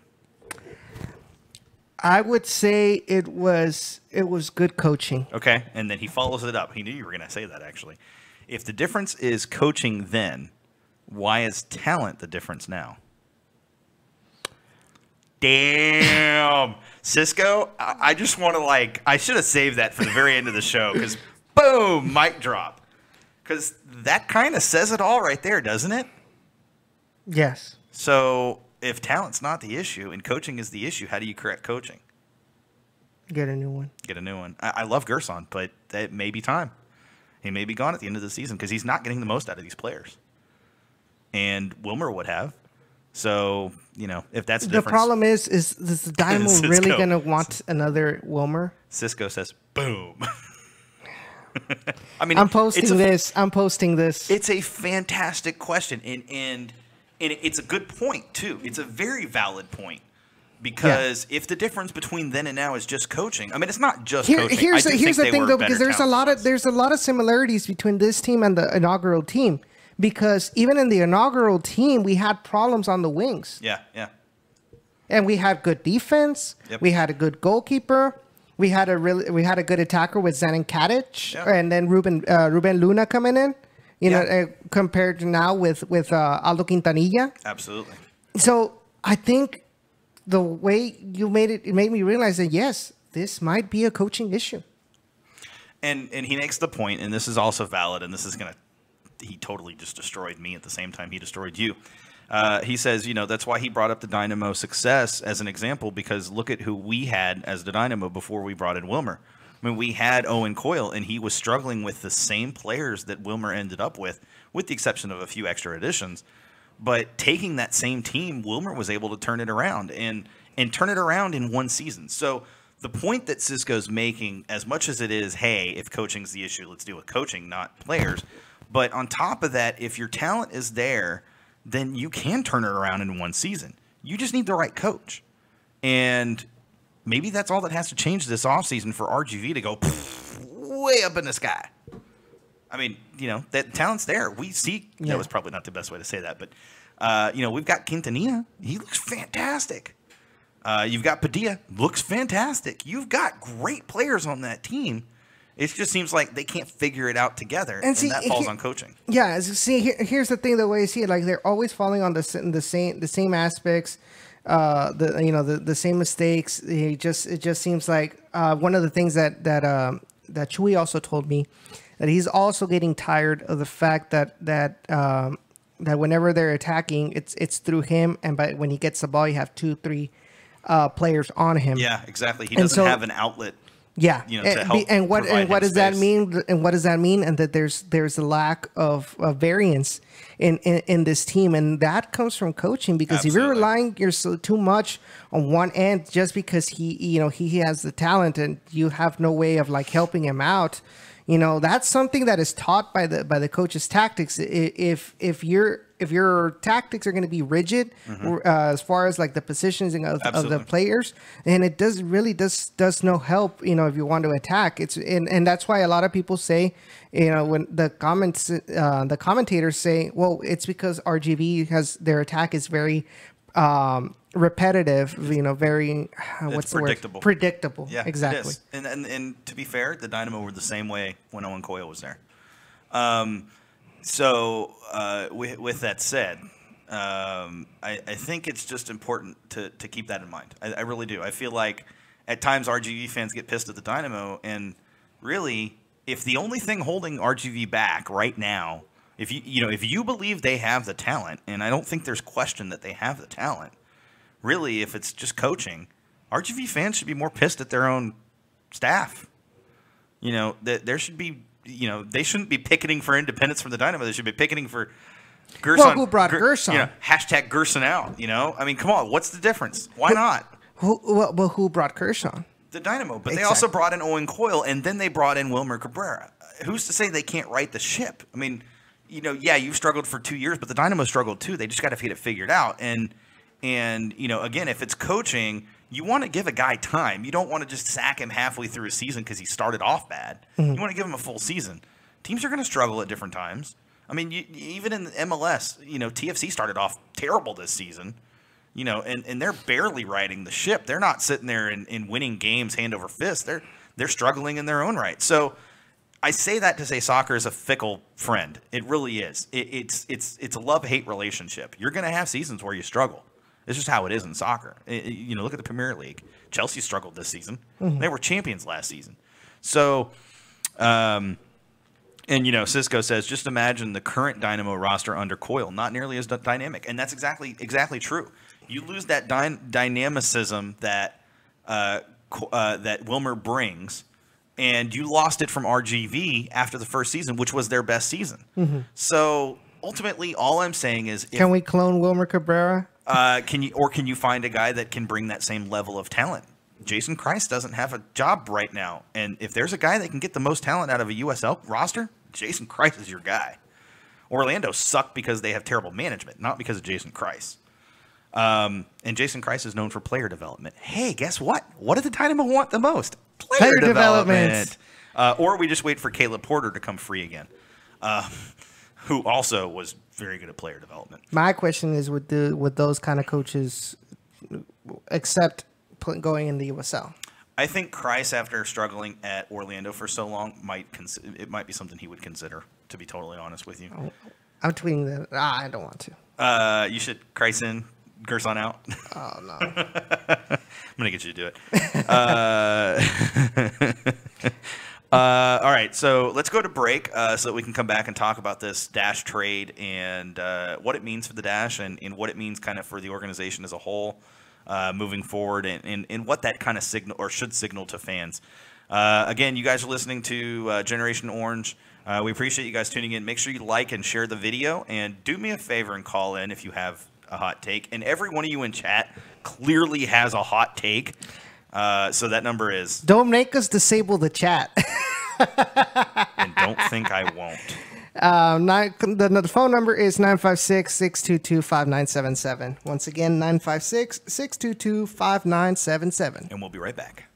I would say it was good coaching. Okay, and then he follows it up. He knew you were going to say that, actually. If the difference is coaching then, why is talent the difference now? Damn. Cisco, I just want to, I should have saved that for the very end of the show because, boom, mic drop. Because that kind of says it all right there, doesn't it? Yes. So if talent's not the issue and coaching is the issue, how do you correct coaching? Get a new one. Get a new one. I love Gerson, but that may be time. He may be gone at the end of the season because he's not getting the most out of these players. And Wilmer would have. So, if that's the difference. The problem is the Dynamo really going to want another Wilmer? Cisco says, boom. I mean, I'm posting this. It's a fantastic question. And it's a good point, too. It's a very valid point. Because if the difference between then and now is just coaching, I mean, it's not just coaching. Here's the thing, though, because there's a lot talent-wise. of similarities between this team and the inaugural team. Because even in the inaugural team, we had problems on the wings. Yeah. And we had good defense. Yep. We had a good goalkeeper. We had a good attacker with Zenon Katic, Yep. and then Ruben Luna coming in. Compared to now with Aldo Quintanilla. Absolutely. So I think the way you made it made me realize that yes, this might be a coaching issue. And he makes the point, and this is also valid, and this is he totally just destroyed me at the same time he destroyed you. He says, that's why he brought up the Dynamo success as an example, because look at who we had as the Dynamo before we brought in Wilmer. I mean, we had Owen Coyle, and he was struggling with the same players that Wilmer ended up with the exception of a few extra additions. But taking that same team, Wilmer was able to turn it around and turn it around in one season. So the point that Cisco's making, as much as it is, hey, if coaching's the issue, let's deal with coaching, not players. But on top of that, if your talent is there, then you can turn it around in one season. You just need the right coach. And maybe that's all that has to change this offseason for RGV to go way up in the sky. I mean, that talent's there. We see that was probably not the best way to say that, but we've got Quintanilla. He looks fantastic. You've got Padilla, looks fantastic. You've got great players on that team. It just seems like they can't figure it out together, and that falls on coaching. Yeah, here's the thing: the way I see it, they're always falling on the same aspects, the same mistakes. It just seems like one of the things that Chewy also told me, that he's also getting tired of the fact that whenever they're attacking, it's through him, and when he gets the ball, you have 2-3 players on him. Yeah, exactly. He doesn't have an outlet. Yeah, to help and what does that mean? And what does that mean? And that there's a lack of variance in this team, and that comes from coaching. Because if you're relying too much on one end, just because he has the talent, and you have no way of helping him out, that's something that is taught by the coach's tactics. If your tactics are going to be rigid, as far as the positions of the players, and it does no help, if you want to attack. And that's why a lot of people say, when the commentators say, well, it's because RGV has their attack is very repetitive, very what's predictable. The word? Predictable. Yeah, exactly. It is. And to be fair, the Dynamo were the same way when Owen Coyle was there. So with that said, I think it's just important to keep that in mind. I really do. I feel like at times RGV fans get pissed at the Dynamo, and really, if the only thing holding RGV back right now, if you believe they have the talent, and I don't think there's question that they have the talent, really, if it's just coaching, RGV fans should be more pissed at their own staff. That there should be. They shouldn't be picketing for independence from the Dynamo. They should be picketing for Gerson. Well, who brought Gerson? Hashtag Gerson out. I mean, come on. What's the difference? Why not? Who brought Gerson? The Dynamo. But they also brought in Owen Coyle, and then they brought in Wilmer Cabrera. Who's to say they can't right the ship? I mean, you've struggled for 2 years, but the Dynamo struggled too. They just got to get it figured out. And again, if it's coaching, you want to give a guy time. You don't want to just sack him halfway through a season because he started off bad. Mm-hmm. You want to give him a full season. Teams are going to struggle at different times. I mean, even in the MLS, TFC started off terrible this season. and they're barely riding the ship. They're not sitting there and winning games hand over fist. They're struggling in their own right. So I say that to say soccer is a fickle friend. It really is. It's a love-hate relationship. You're going to have seasons where you struggle. It's just how it is in soccer. Look at the Premier League. Chelsea struggled this season. Mm-hmm. They were champions last season. So, Cisco says, just imagine the current Dynamo roster under Coyle, not nearly as dynamic. And that's exactly true. You lose that dynamicism that Wilmer brings, and you lost it from RGV after the first season, which was their best season. Mm-hmm. So ultimately, all I'm saying is, can we clone Wilmer Cabrera? Can you find a guy that can bring that same level of talent? Jason Christ doesn't have a job right now, and if there's a guy that can get the most talent out of a USL roster, Jason Christ is your guy. Orlando sucked because they have terrible management, not because of Jason Christ. And Jason Christ is known for player development. Hey, guess what? What did the Dynamo want the most? Player development. Or we just wait for Caleb Porter to come free again, who also was very good at player development. My question is, would those kind of coaches accept going in the USL? I think Christ, after struggling at Orlando for so long, might be something he would consider, to be totally honest with you. I'm tweeting that. I don't want to. You should Christ in, Gerson out. Oh, no. I'm going to get you to do it. All right, so let's go to break so that we can come back and talk about this Dash trade and what it means for the Dash and what it means kind of for the organization as a whole moving forward and what that kind of signal or should signal to fans. Again, you guys are listening to Generation Orange. We appreciate you guys tuning in. Make sure you like and share the video, and do me a favor and call in if you have a hot take. And every one of you in chat clearly has a hot take. So that number is... Don't make us disable the chat. And don't think I won't. The phone number is 956-622-5977. Once again, 956-622-5977. And we'll be right back.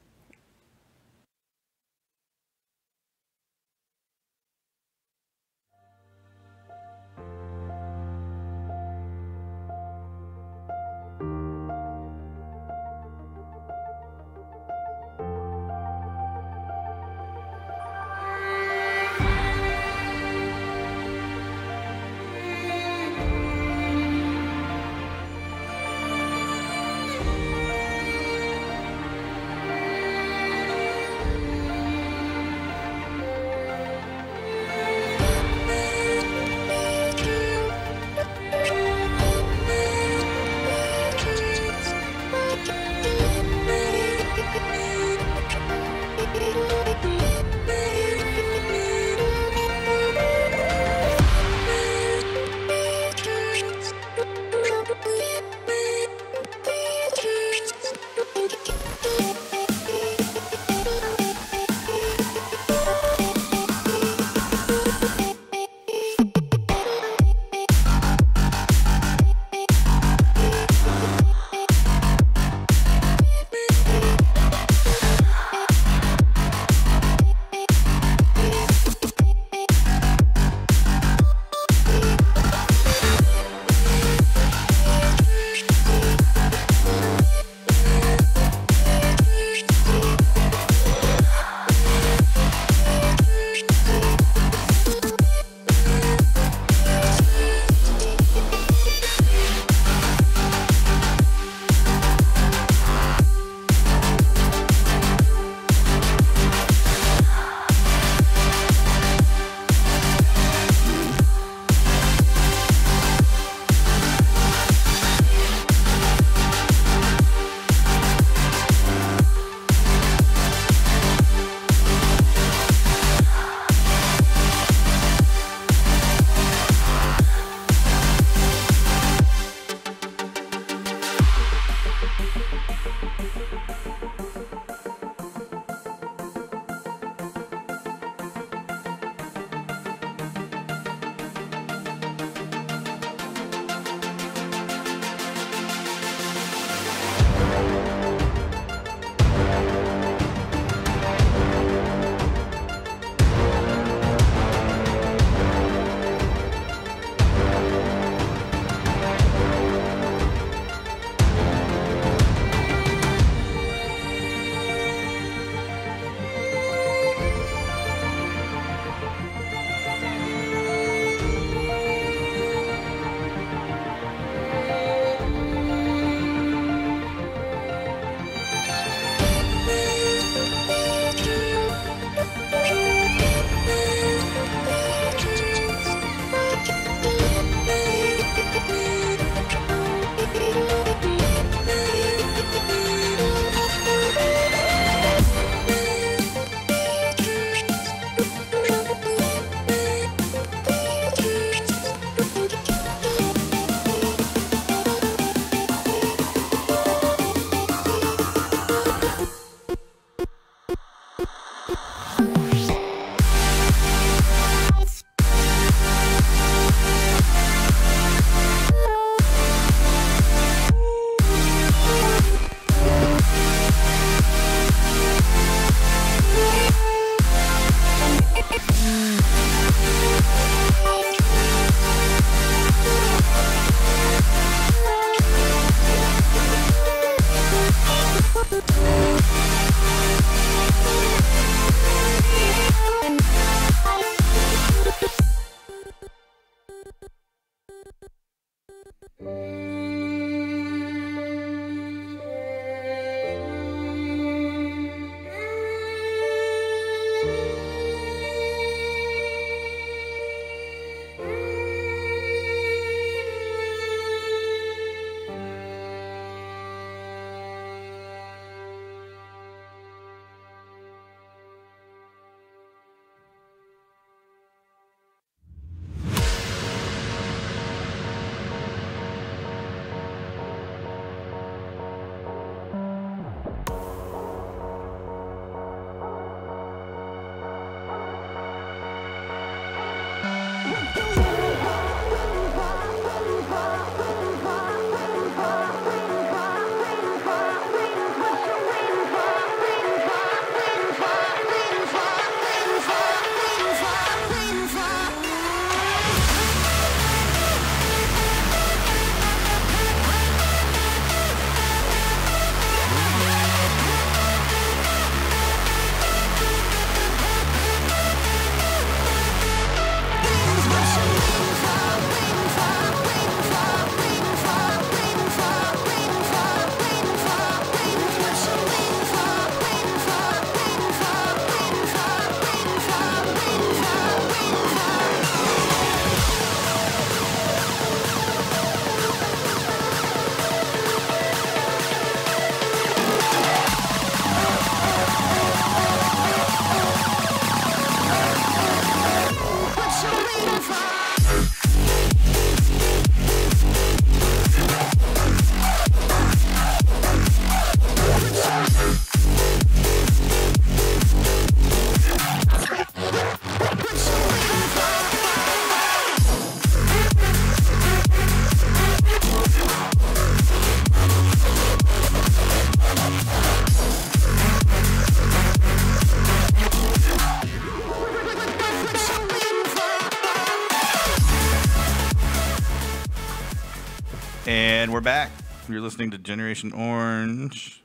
And we're back. You're listening to Generation Orange.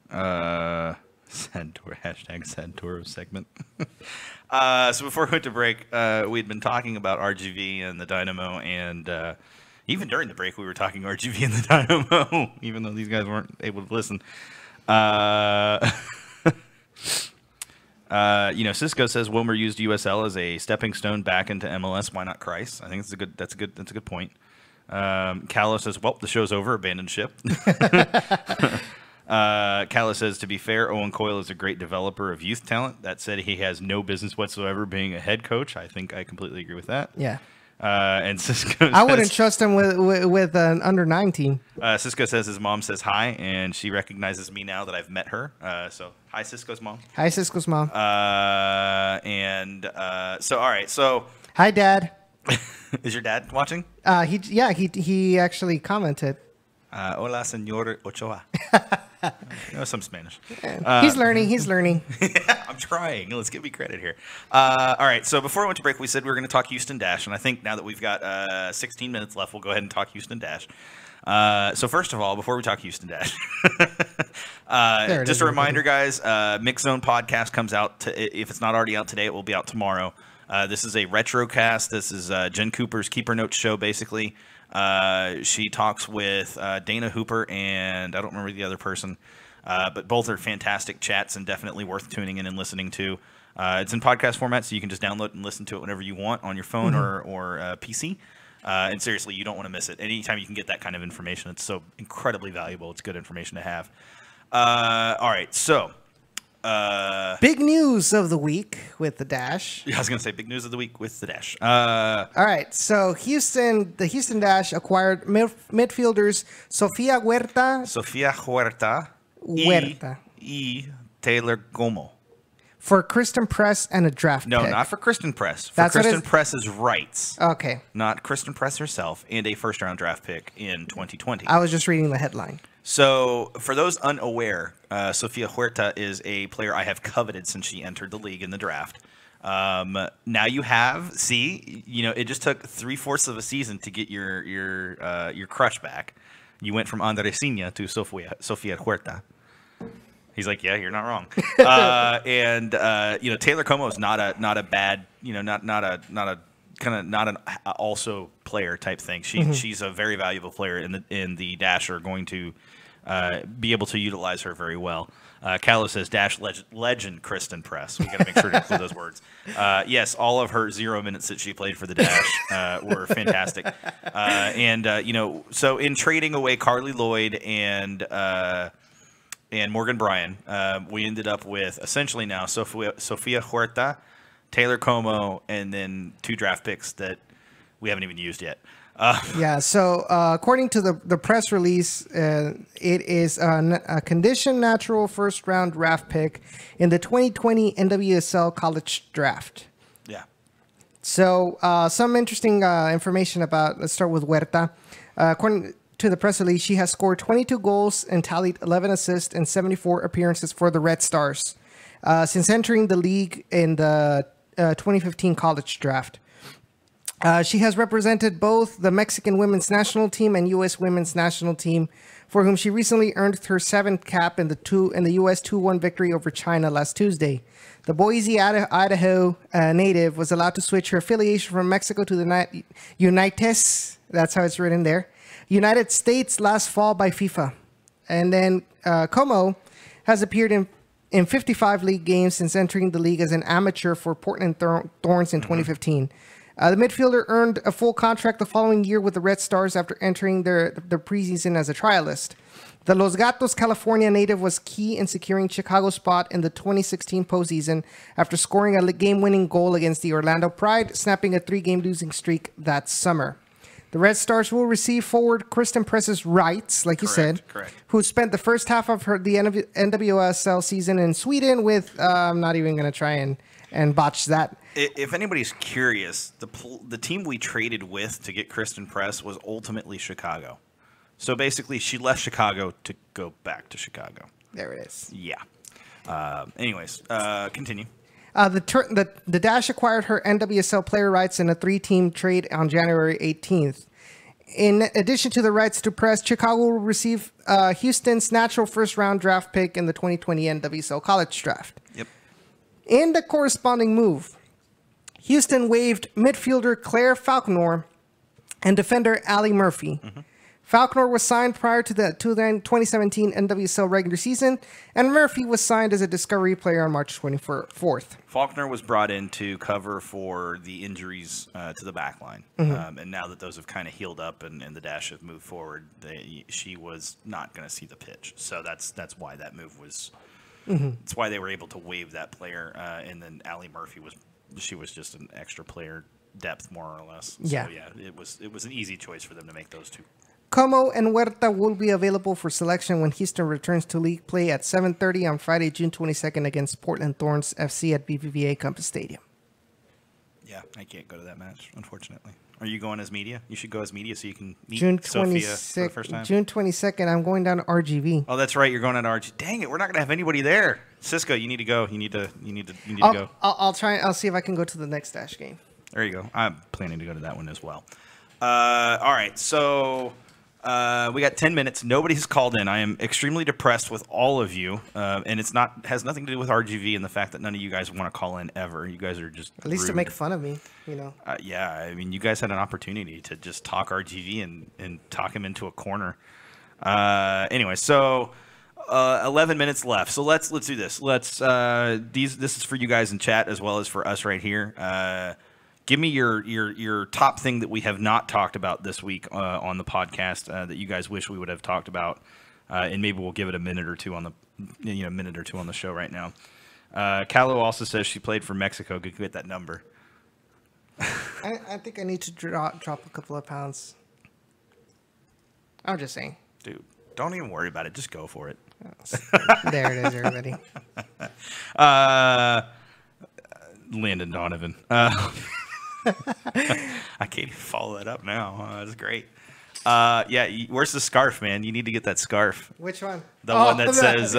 Sad Toro, hashtag Sad Toro segment. So before we went to break, we'd been talking about RGV and the Dynamo, and even during the break, we were talking RGV and the Dynamo, even though these guys weren't able to listen. Cisco says Wilmer used USL as a stepping stone back into MLS. Why not Christ? I think that's a good point. Callow says, well, the show's over. Abandoned ship. Callow says, to be fair, Owen Coyle is a great developer of youth talent. That said, he has no business whatsoever being a head coach. I think I completely agree with that. Yeah. And Cisco I wouldn't trust him with an under-9 team. Cisco says his mom says hi, and she recognizes me now that I've met her. So hi, Cisco's mom. Hi, Cisco's mom. All right. So hi, Dad. Is your dad watching? He actually commented. Hola, señor Ochoa. Some Spanish. He's learning. I'm trying. Let's give me credit here. All right. So before we went to break, we said we were going to talk Houston Dash, and I think now that we've got 16 minutes left, we'll go ahead and talk Houston Dash. So first of all, before we talk Houston Dash, just a reminder, guys, Mix Zone podcast comes out. If it's not already out today, it will be out tomorrow. This is a retrocast. This is Jen Cooper's Keeper Notes show, basically. She talks with Dana Hooper and I don't remember the other person, but both are fantastic chats and definitely worth tuning in and listening to. It's in podcast format, so you can just download and listen to it whenever you want on your phone or PC. And seriously, you don't want to miss it. Anytime you can get that kind of information, it's so incredibly valuable. It's good information to have. All right, so... big news of the week with the Dash. Yeah, I was going to say big news of the week with the Dash. All right, so the Houston Dash acquired midfielders Sofia Huerta y Taylor Como. For Kristen Press and a draft pick. No, not for Kristen Press. For Kristen Press's rights. Okay. Not Kristen Press herself, and a first-round draft pick in 2020. I was just reading the headline. So, for those unaware, Sofia Huerta is a player I have coveted since she entered the league in the draft. Now you have, it just took 3/4 of a season to get your crush back. You went from Andresina to Sofia Huerta. He's like, yeah, you're not wrong. Taylor Como is not a bad, not an also player type thing. She's a very valuable player in the Dash are going to be able to utilize her very well. Callow says Dash legend Kristen Press. We got to make sure to include those words. Yes, all of her 0 minutes that she played for the Dash were fantastic. So in trading away Carly Lloyd and Morgan Bryan, we ended up with essentially now Sofia Huerta, Taylor Como, and then 2 draft picks that we haven't even used yet. So according to the press release, it is a conditioned natural first-round draft pick in the 2020 NWSL College Draft. Yeah. So some interesting information about, let's start with Huerta. According to the press release, she has scored 22 goals and tallied 11 assists and 74 appearances for the Red Stars since entering the league in the 2015 college draft. She has represented both the Mexican women's national team and U.S. women's national team, for whom she recently earned her 7th cap in the U.S. 2-1 victory over China last Tuesday. The Boise, Idaho native was allowed to switch her affiliation from Mexico to the Unites, that's how it's written there, United States last fall by FIFA. And then Como has appeared in 55 league games since entering the league as an amateur for Portland Thorns in 2015. The midfielder earned a full contract the following year with the Red Stars after entering their preseason as a trialist. The Los Gatos, California native was key in securing Chicago's spot in the 2016 postseason after scoring a game-winning goal against the Orlando Pride, snapping a 3-game losing streak that summer. The Red Stars will receive forward Kristen Press's rights, like you said, who spent the first half of the NWSL season in Sweden with, I'm not even going to try and botch that. If anybody's curious, the team we traded with to get Kristen Press was ultimately Chicago. So basically, she left Chicago to go back to Chicago. There it is. Yeah. Anyways, continue. The Dash acquired her NWSL player rights in a 3-team trade on January 18th. In addition to the rights to press, Chicago will receive Houston's natural first-round draft pick in the 2020 NWSL College Draft. Yep. In the corresponding move, Houston waived midfielder Claire Falconer and defender Allie Murphy. Falconer was signed prior to the 2017 NWSL regular season, and Murphy was signed as a discovery player on March 24th. Faulkner was brought in to cover for the injuries to the back line. And now that those have kind of healed up and the Dash have moved forward, she was not going to see the pitch. So that's why that move was That's why they were able to waive that player. And then Allie Murphy was just an extra player depth, more or less. Yeah. So, yeah, it was an easy choice for them to make those two. Como and Huerta will be available for selection when Houston returns to league play at 7:30 on Friday, June 22nd against Portland Thorns FC at BBVA Compass Stadium. Yeah, I can't go to that match, unfortunately. Are you going as media? You should go as media so you can meet June Sophia for the first time. June 22nd, I'm going down to RGV. Oh, that's right. You're going on RG. Dang it, we're not going to have anybody there. Cisco, you need to go. You need to go. I'll try. I'll see if I can go to the next Dash game. There you go. I'm planning to go to that one as well. All right, so we got 10 minutes. Nobody's called in. I am extremely depressed with all of you, and has nothing to do with RGV and the fact that none of you guys want to call in ever. You guys are just at least rude. to make fun of me, you know. Yeah, I mean, you guys had an opportunity to just talk RGV and talk him into a corner. Anyway, so 11 minutes left. So let's do this. This is for you guys in chat as well as for us right here. Give me your top thing that we have not talked about this week on the podcast that you guys wish we would have talked about, and maybe we'll give it a minute or two on the show right now. Calo also says she played for Mexico. Good, get that number. I think I need to drop a couple of pounds. I'm just saying. Dude, don't even worry about it. Just go for it. There it is, everybody. Landon Donovan. I can't even follow that up now. That's great. Yeah, where's the scarf, man? You need to get that scarf. Which one? The one that says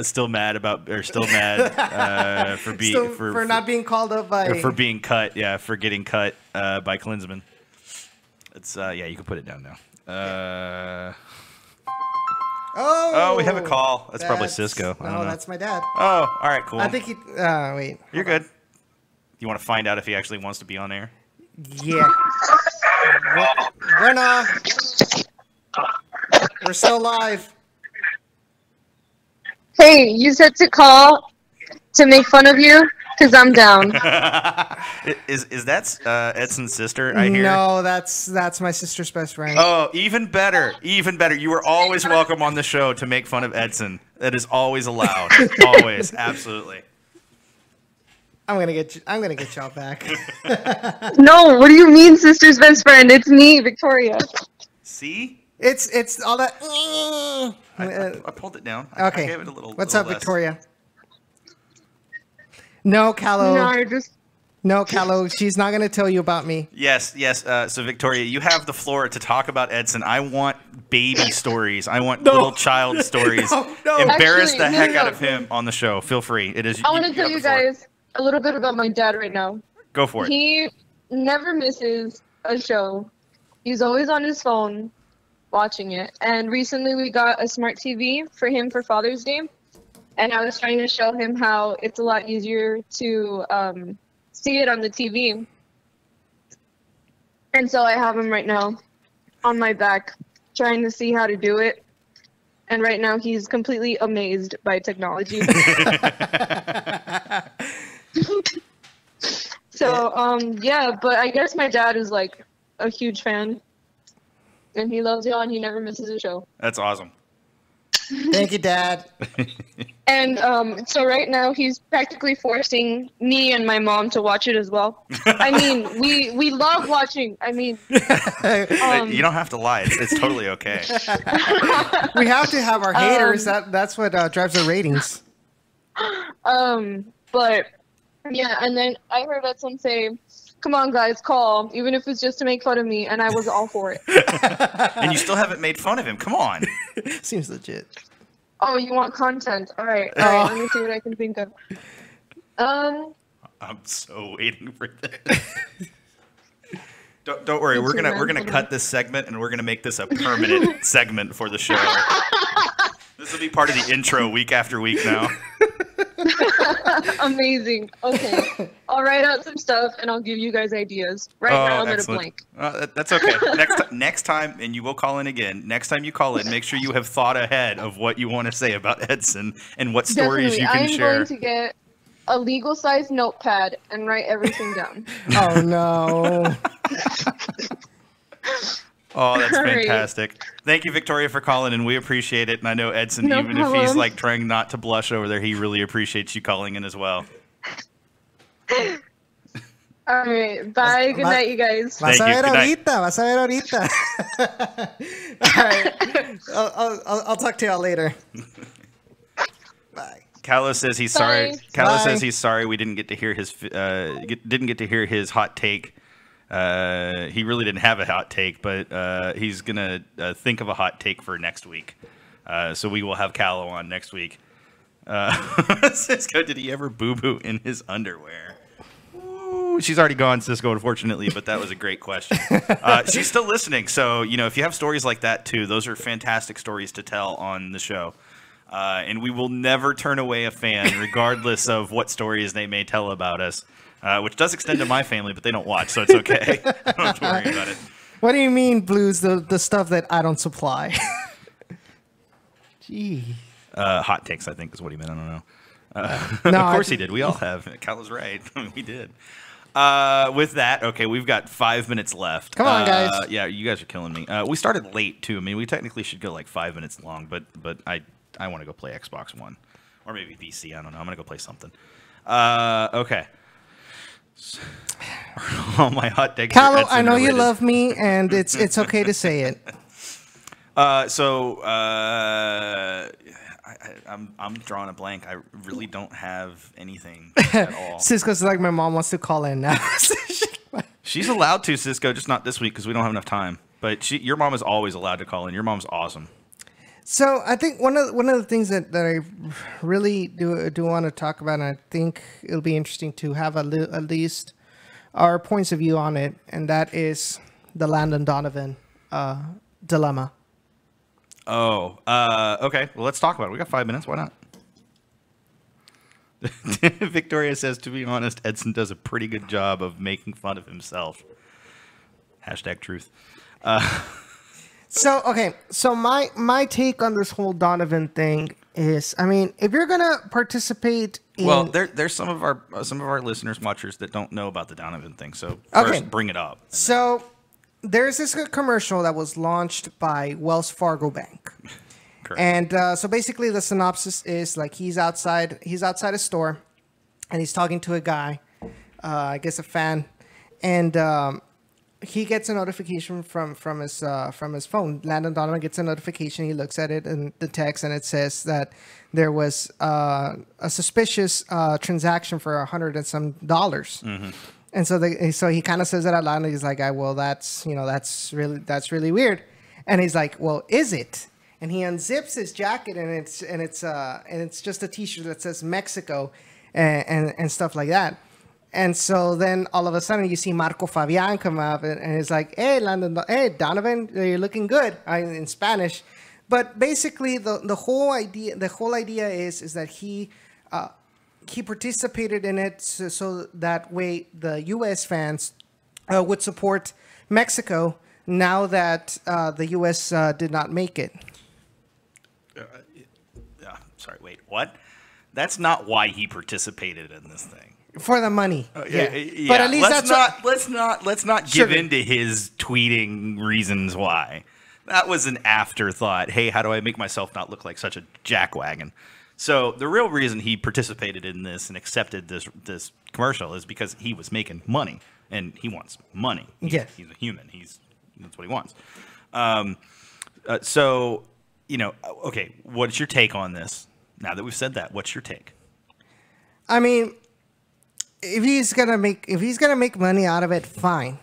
"still mad about" or "still mad for not being called up by or for being cut." Yeah, for getting cut by Klinsmann. It's yeah, you can put it down now. Oh, we have a call. That's probably Cisco. I don't know. That's my dad. Oh, all right, cool. I think he. Wait. You're good. You want to find out if he actually wants to be on air? Yeah. Bueno. We're still live. Hey, you said to call to make fun of you? Because I'm down. Is that Edson's sister, I hear? No, that's my sister's best friend. Oh, even better. Even better. You are always welcome on the show to make fun of Edson. That is always allowed. Always. Absolutely. I'm gonna get y'all back. No, what do you mean, sister's best friend? It's me, Victoria. See? It's all that. I pulled it down. Okay. I gave it a little. What's little up, less. Victoria? No, Calo. No, Calo. She's not gonna tell you about me. Yes. So, Victoria, you have the floor to talk about Edson. I want baby stories. I want little child stories. No. Embarrass Actually, the heck out no. of him on the show. Feel free. It is. I want to tell have you the floor. guys a little bit about my dad right now. Go for it. He never misses a show. He's always on his phone watching it. And recently we got a smart TV for him for Father's Day. And I was trying to show him how it's a lot easier to see it on the TV. And so I have him right now on my back trying to see how to do it. And right now he's completely amazed by technology. So, yeah, but I guess my dad is like a huge fan. And he loves y'all and he never misses a show. That's awesome. Thank you, Dad. And so right now he's practically forcing me and my mom to watch it as well. I mean, we love watching. I mean, You don't have to lie. It's totally okay. We have to have our haters. That's what drives our ratings. but yeah, and then I heard Edson say, "Come on, guys, call," even if it's just to make fun of me, and I was all for it. And you still haven't made fun of him. Come on. Seems legit. Oh, you want content? All right. Let me see what I can think of. I'm so waiting for this. Don't worry. We're gonna cut this segment and we're gonna make this a permanent segment for the show. This will be part of the intro week after week now. Amazing. Okay. I'll write out some stuff and I'll give you guys ideas. Right now I'm at a blank. That's okay. Next time, and you will call in again. Next time you call in, make sure you have thought ahead of what you want to say about Edson and what stories you can share. I'm going to get a legal size notepad and write everything down. Oh no. Oh, that's fantastic. Thank you, Victoria, for calling, and we appreciate it. And I know Edson, No even problem. if he's like trying not to blush over there, he really appreciates you calling in as well. All right. Bye. Good night, you guys. Vas a Thank you. ver Good night. ahorita. Vas a ver ahorita. All right. I'll talk to y'all later. Bye. Callow says he's Bye. sorry. Callow Bye. says he's sorry we didn't get to hear his hot take. He really didn't have a hot take, but he's gonna think of a hot take for next week. So we will have Callow on next week. Cisco, did he ever boo-boo in his underwear? Ooh, she's already gone, Cisco, unfortunately, but that was a great question. She's still listening, so if you have stories like that too, those are fantastic stories to tell on the show. And we will never turn away a fan, regardless of what stories they may tell about us. Which does extend to my family, but they don't watch, so it's okay. I don't have to worry about it. What do you mean, Blues? The stuff that I don't supply. Gee. Hot takes, I think, is what he meant. I don't know. No, of course he did. We all have. Cal was right. We did. With that, okay, we've got 5 minutes left. Come on, guys. Yeah, you guys are killing me. We started late too. I mean, we technically should go like 5 minutes long, but I want to go play Xbox One or maybe PC. I don't know. I'm gonna go play something. Okay. All my hot takes. Callow, I know you love me, and it's okay to say it. I'm drawing a blank. I really don't have anything at all. Cisco's like, my mom wants to call in now. She's allowed to, Cisco, just not this week because we don't have enough time. But your mom is always allowed to call in. Your mom's awesome. So I think one of the things that I really do want to talk about, and I think it'll be interesting to have at least our points of view on it, and that is the Landon Donovan dilemma. Oh, okay. Well, let's talk about it. We got 5 minutes. Why not? Victoria says, to be honest, Edson does a pretty good job of making fun of himself. Hashtag truth. So my take on this whole Donovan thing is, I mean, if you're gonna participate in, well, there's some of our listeners, watchers that don't know about the Donovan thing. So first, bring it up. So there's this commercial that was launched by Wells Fargo Bank. Correct. And so basically the synopsis is like he's outside a store and he's talking to a guy, I guess a fan, and he gets a notification from his phone. Landon Donovan gets a notification. He looks at it and the text, and it says that there was a suspicious transaction for $100 and some. Mm-hmm. And so he kind of says it out loud, and he's like, "Well, that's really weird." And he's like, "Well, is it?" And he unzips his jacket, and it's just a T-shirt that says Mexico, and stuff like that. And so then all of a sudden you see Marco Fabian come up, and it's like, "Hey, hey, Donovan, you're looking good," in Spanish. But basically, the whole idea is that he participated in it so that way the U.S. fans would support Mexico now that the U.S. did not make it. Sorry, wait, what? That's not why he participated in this thing. For the money, yeah. But at least let's not give in to his tweeting reasons why. That was an afterthought. Hey, how do I make myself not look like such a jackwagon? So the real reason he participated in this and accepted this commercial is because he was making money, and he wants money. He's a human. That's what he wants. So, okay, what's your take on this? Now that we've said that, what's your take? I mean, if he's gonna make money out of it, fine.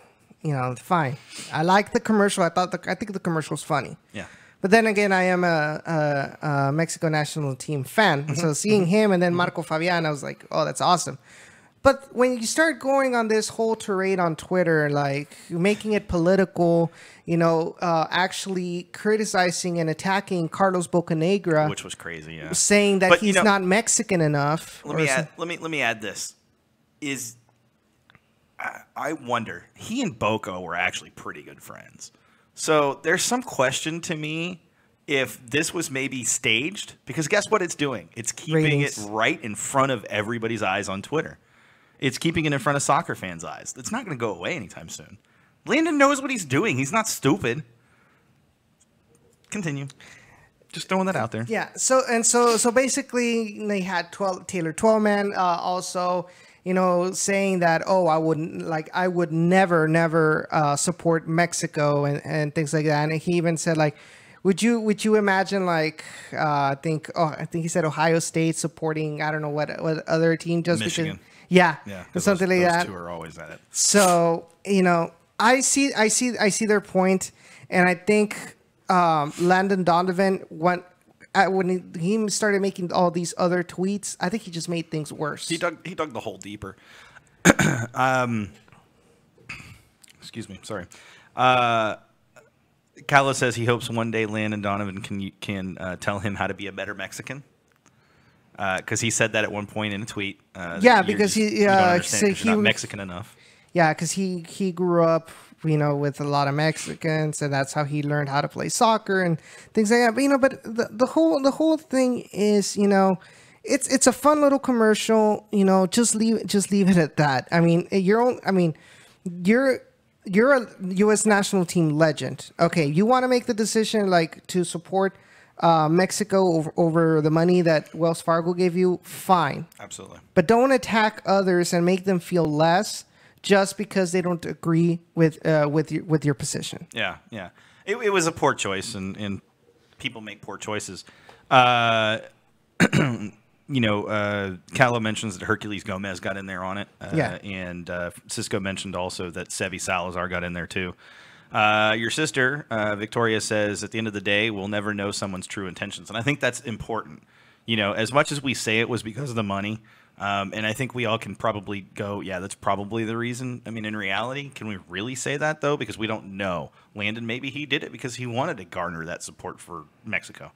Fine. I like the commercial. I think the commercial's funny. Yeah. But then again, I am a Mexico national team fan. So seeing him and then Marco Fabian, I was like, oh, that's awesome. But when you start going on this whole tirade on Twitter, like making it political, actually criticizing and attacking Carlos Bocanegra, which was crazy, yeah, saying that but, he's not Mexican enough. Let me add this. I wonder, he and Boca were actually pretty good friends. So there's some question to me if this was maybe staged, because guess what it's doing? It's keeping it right in front of everybody's eyes on Twitter. It's keeping it in front of soccer fans' eyes. It's not going to go away anytime soon. Landon knows what he's doing. He's not stupid. Continue. Just throwing that out there. Yeah. So basically, they had Taylor Twellman also, saying that I would never support Mexico and things like that. And he even said like, would you imagine like I think he said Ohio State supporting I don't know what other team just Michigan. Because. Yeah, those something like that. Those two are always at it. So I see their point, and I think Landon Donovan when he started making all these other tweets, I think he just made things worse. He dug the hole deeper. Excuse me, sorry. Calla says he hopes one day Landon Donovan can tell him how to be a better Mexican. Because he said that at one point in a tweet. Because he was Mexican enough. Yeah, because he grew up, with a lot of Mexicans, and that's how he learned how to play soccer and things like that. But the whole thing is, it's a fun little commercial. Just leave it at that. I mean, you're a U.S. national team legend. Okay, you want to make the decision like to support Mexico over the money that Wells Fargo gave you, fine. Absolutely. But don't attack others and make them feel less just because they don't agree with your position. Yeah. It was a poor choice, and people make poor choices. Calla mentions that Hercules Gomez got in there on it. And Cisco mentioned also that Sevi Salazar got in there too. Your sister, Victoria, says at the end of the day, we'll never know someone's true intentions. And I think that's important. As much as we say it was because of the money, and I think we all can probably go, yeah, that's probably the reason. I mean, in reality, can we really say that, though? Because we don't know. Landon, maybe he did it because he wanted to garner that support for Mexico.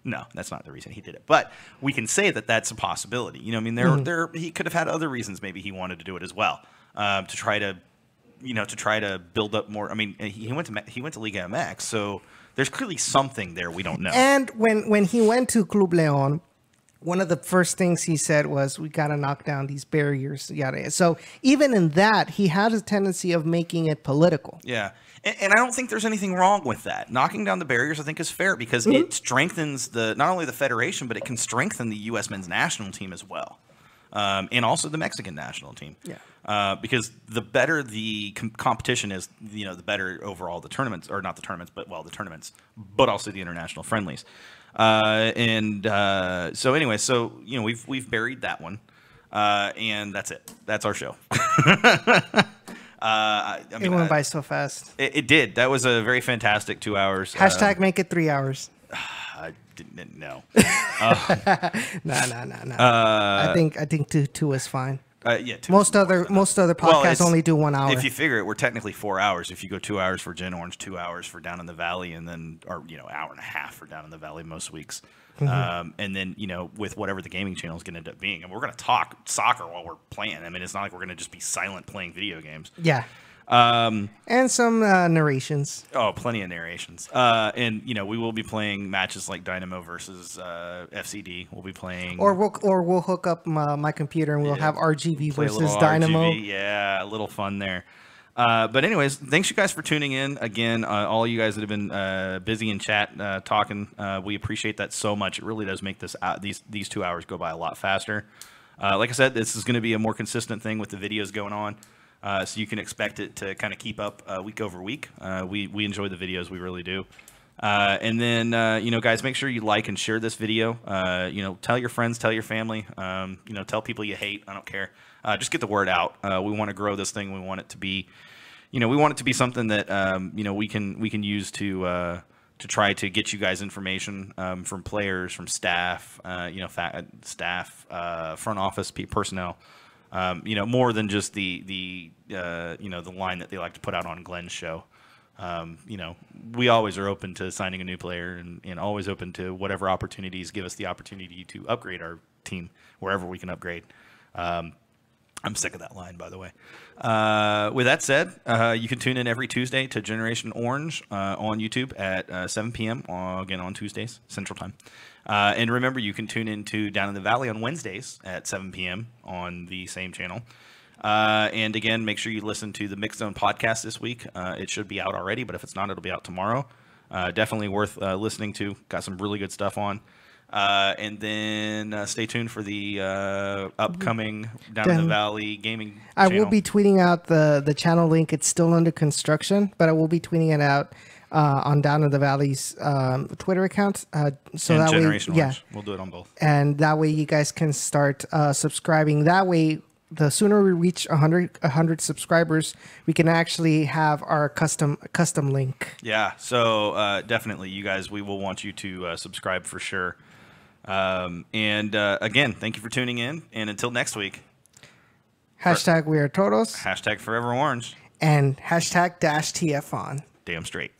No, that's not the reason he did it. But we can say that that's a possibility. He could have had other reasons maybe he wanted to do it as well, to try to build up more. I mean, he went to Liga MX, so there's clearly something there we don't know. And when he went to Club Leon, one of the first things he said was, "We got to knock down these barriers." Yada. So even in that, he has a tendency of making it political. Yeah, and I don't think there's anything wrong with that. Knocking down the barriers, I think, is fair because it strengthens not only the federation, but it can strengthen the U.S. men's national team as well, and also the Mexican national team. Yeah. Because the better the competition is, the better overall the tournaments, or not the tournaments, but the tournaments, but also the international friendlies. So anyway, we've buried that one, and that's it. That's our show. It went by so fast. It did. That was a very fantastic 2 hours. Hashtag make it 3 hours. I didn't know. No. I think two is fine. Yeah, most other podcasts only do 1 hour. If you figure it, we're technically 4 hours. If you go 2 hours for Gin Orange, 2 hours for Down in the Valley, and then hour and a half for Down in the Valley most weeks. And then with whatever the gaming channel is going to end up being, and we're going to talk soccer while we're playing. I mean, it's not like we're going to just be silent playing video games. Yeah. And some narrations. Oh, plenty of narrations. And we will be playing matches like Dynamo versus FCD. We'll be playing, or we'll hook up my computer and we'll have RGV versus Dynamo. RGV. Yeah, a little fun there. But anyways, thanks you guys for tuning in again. All you guys that have been busy in chat talking, we appreciate that so much. It really does make these 2 hours go by a lot faster. Like I said, this is going to be a more consistent thing with the videos going on. So you can expect it to kind of keep up week over week. We enjoy the videos, we really do. And then, guys, make sure you like and share this video. Tell your friends, tell your family, tell people you hate. I don't care. Just get the word out. We want to grow this thing. We want it to be, we want it to be something that, we can use to try to get you guys information from players, from staff, front office personnel. More than just the line that they like to put out on Glenn's show. We always are open to signing a new player and always open to whatever opportunities give us the opportunity to upgrade our team wherever we can upgrade. I'm sick of that line, by the way. With that said, you can tune in every Tuesday to Generation Orange on YouTube at 7 p.m. Again on Tuesdays, Central Time. And remember, you can tune in to Down in the Valley on Wednesdays at 7 p.m. on the same channel. And again, make sure you listen to the Mixed Zone podcast this week. It should be out already, but if it's not, it'll be out tomorrow. Definitely worth listening to. Got some really good stuff on. And then stay tuned for the upcoming Down in the Valley gaming I channel. will be tweeting out the channel link. It's still under construction, but I will be tweeting it out on Down in the Valley's Twitter account. So and that Generation way, Orange. We'll do it on both. and that way you guys can start subscribing. That way, the sooner we reach 100 subscribers, we can actually have our custom link. Yeah, so definitely, you guys, we will want you to subscribe for sure. And again, thank you for tuning in. And until next week, Hashtag we are todos. hashtag Forever Orange. And hashtag -TF on. Damn straight.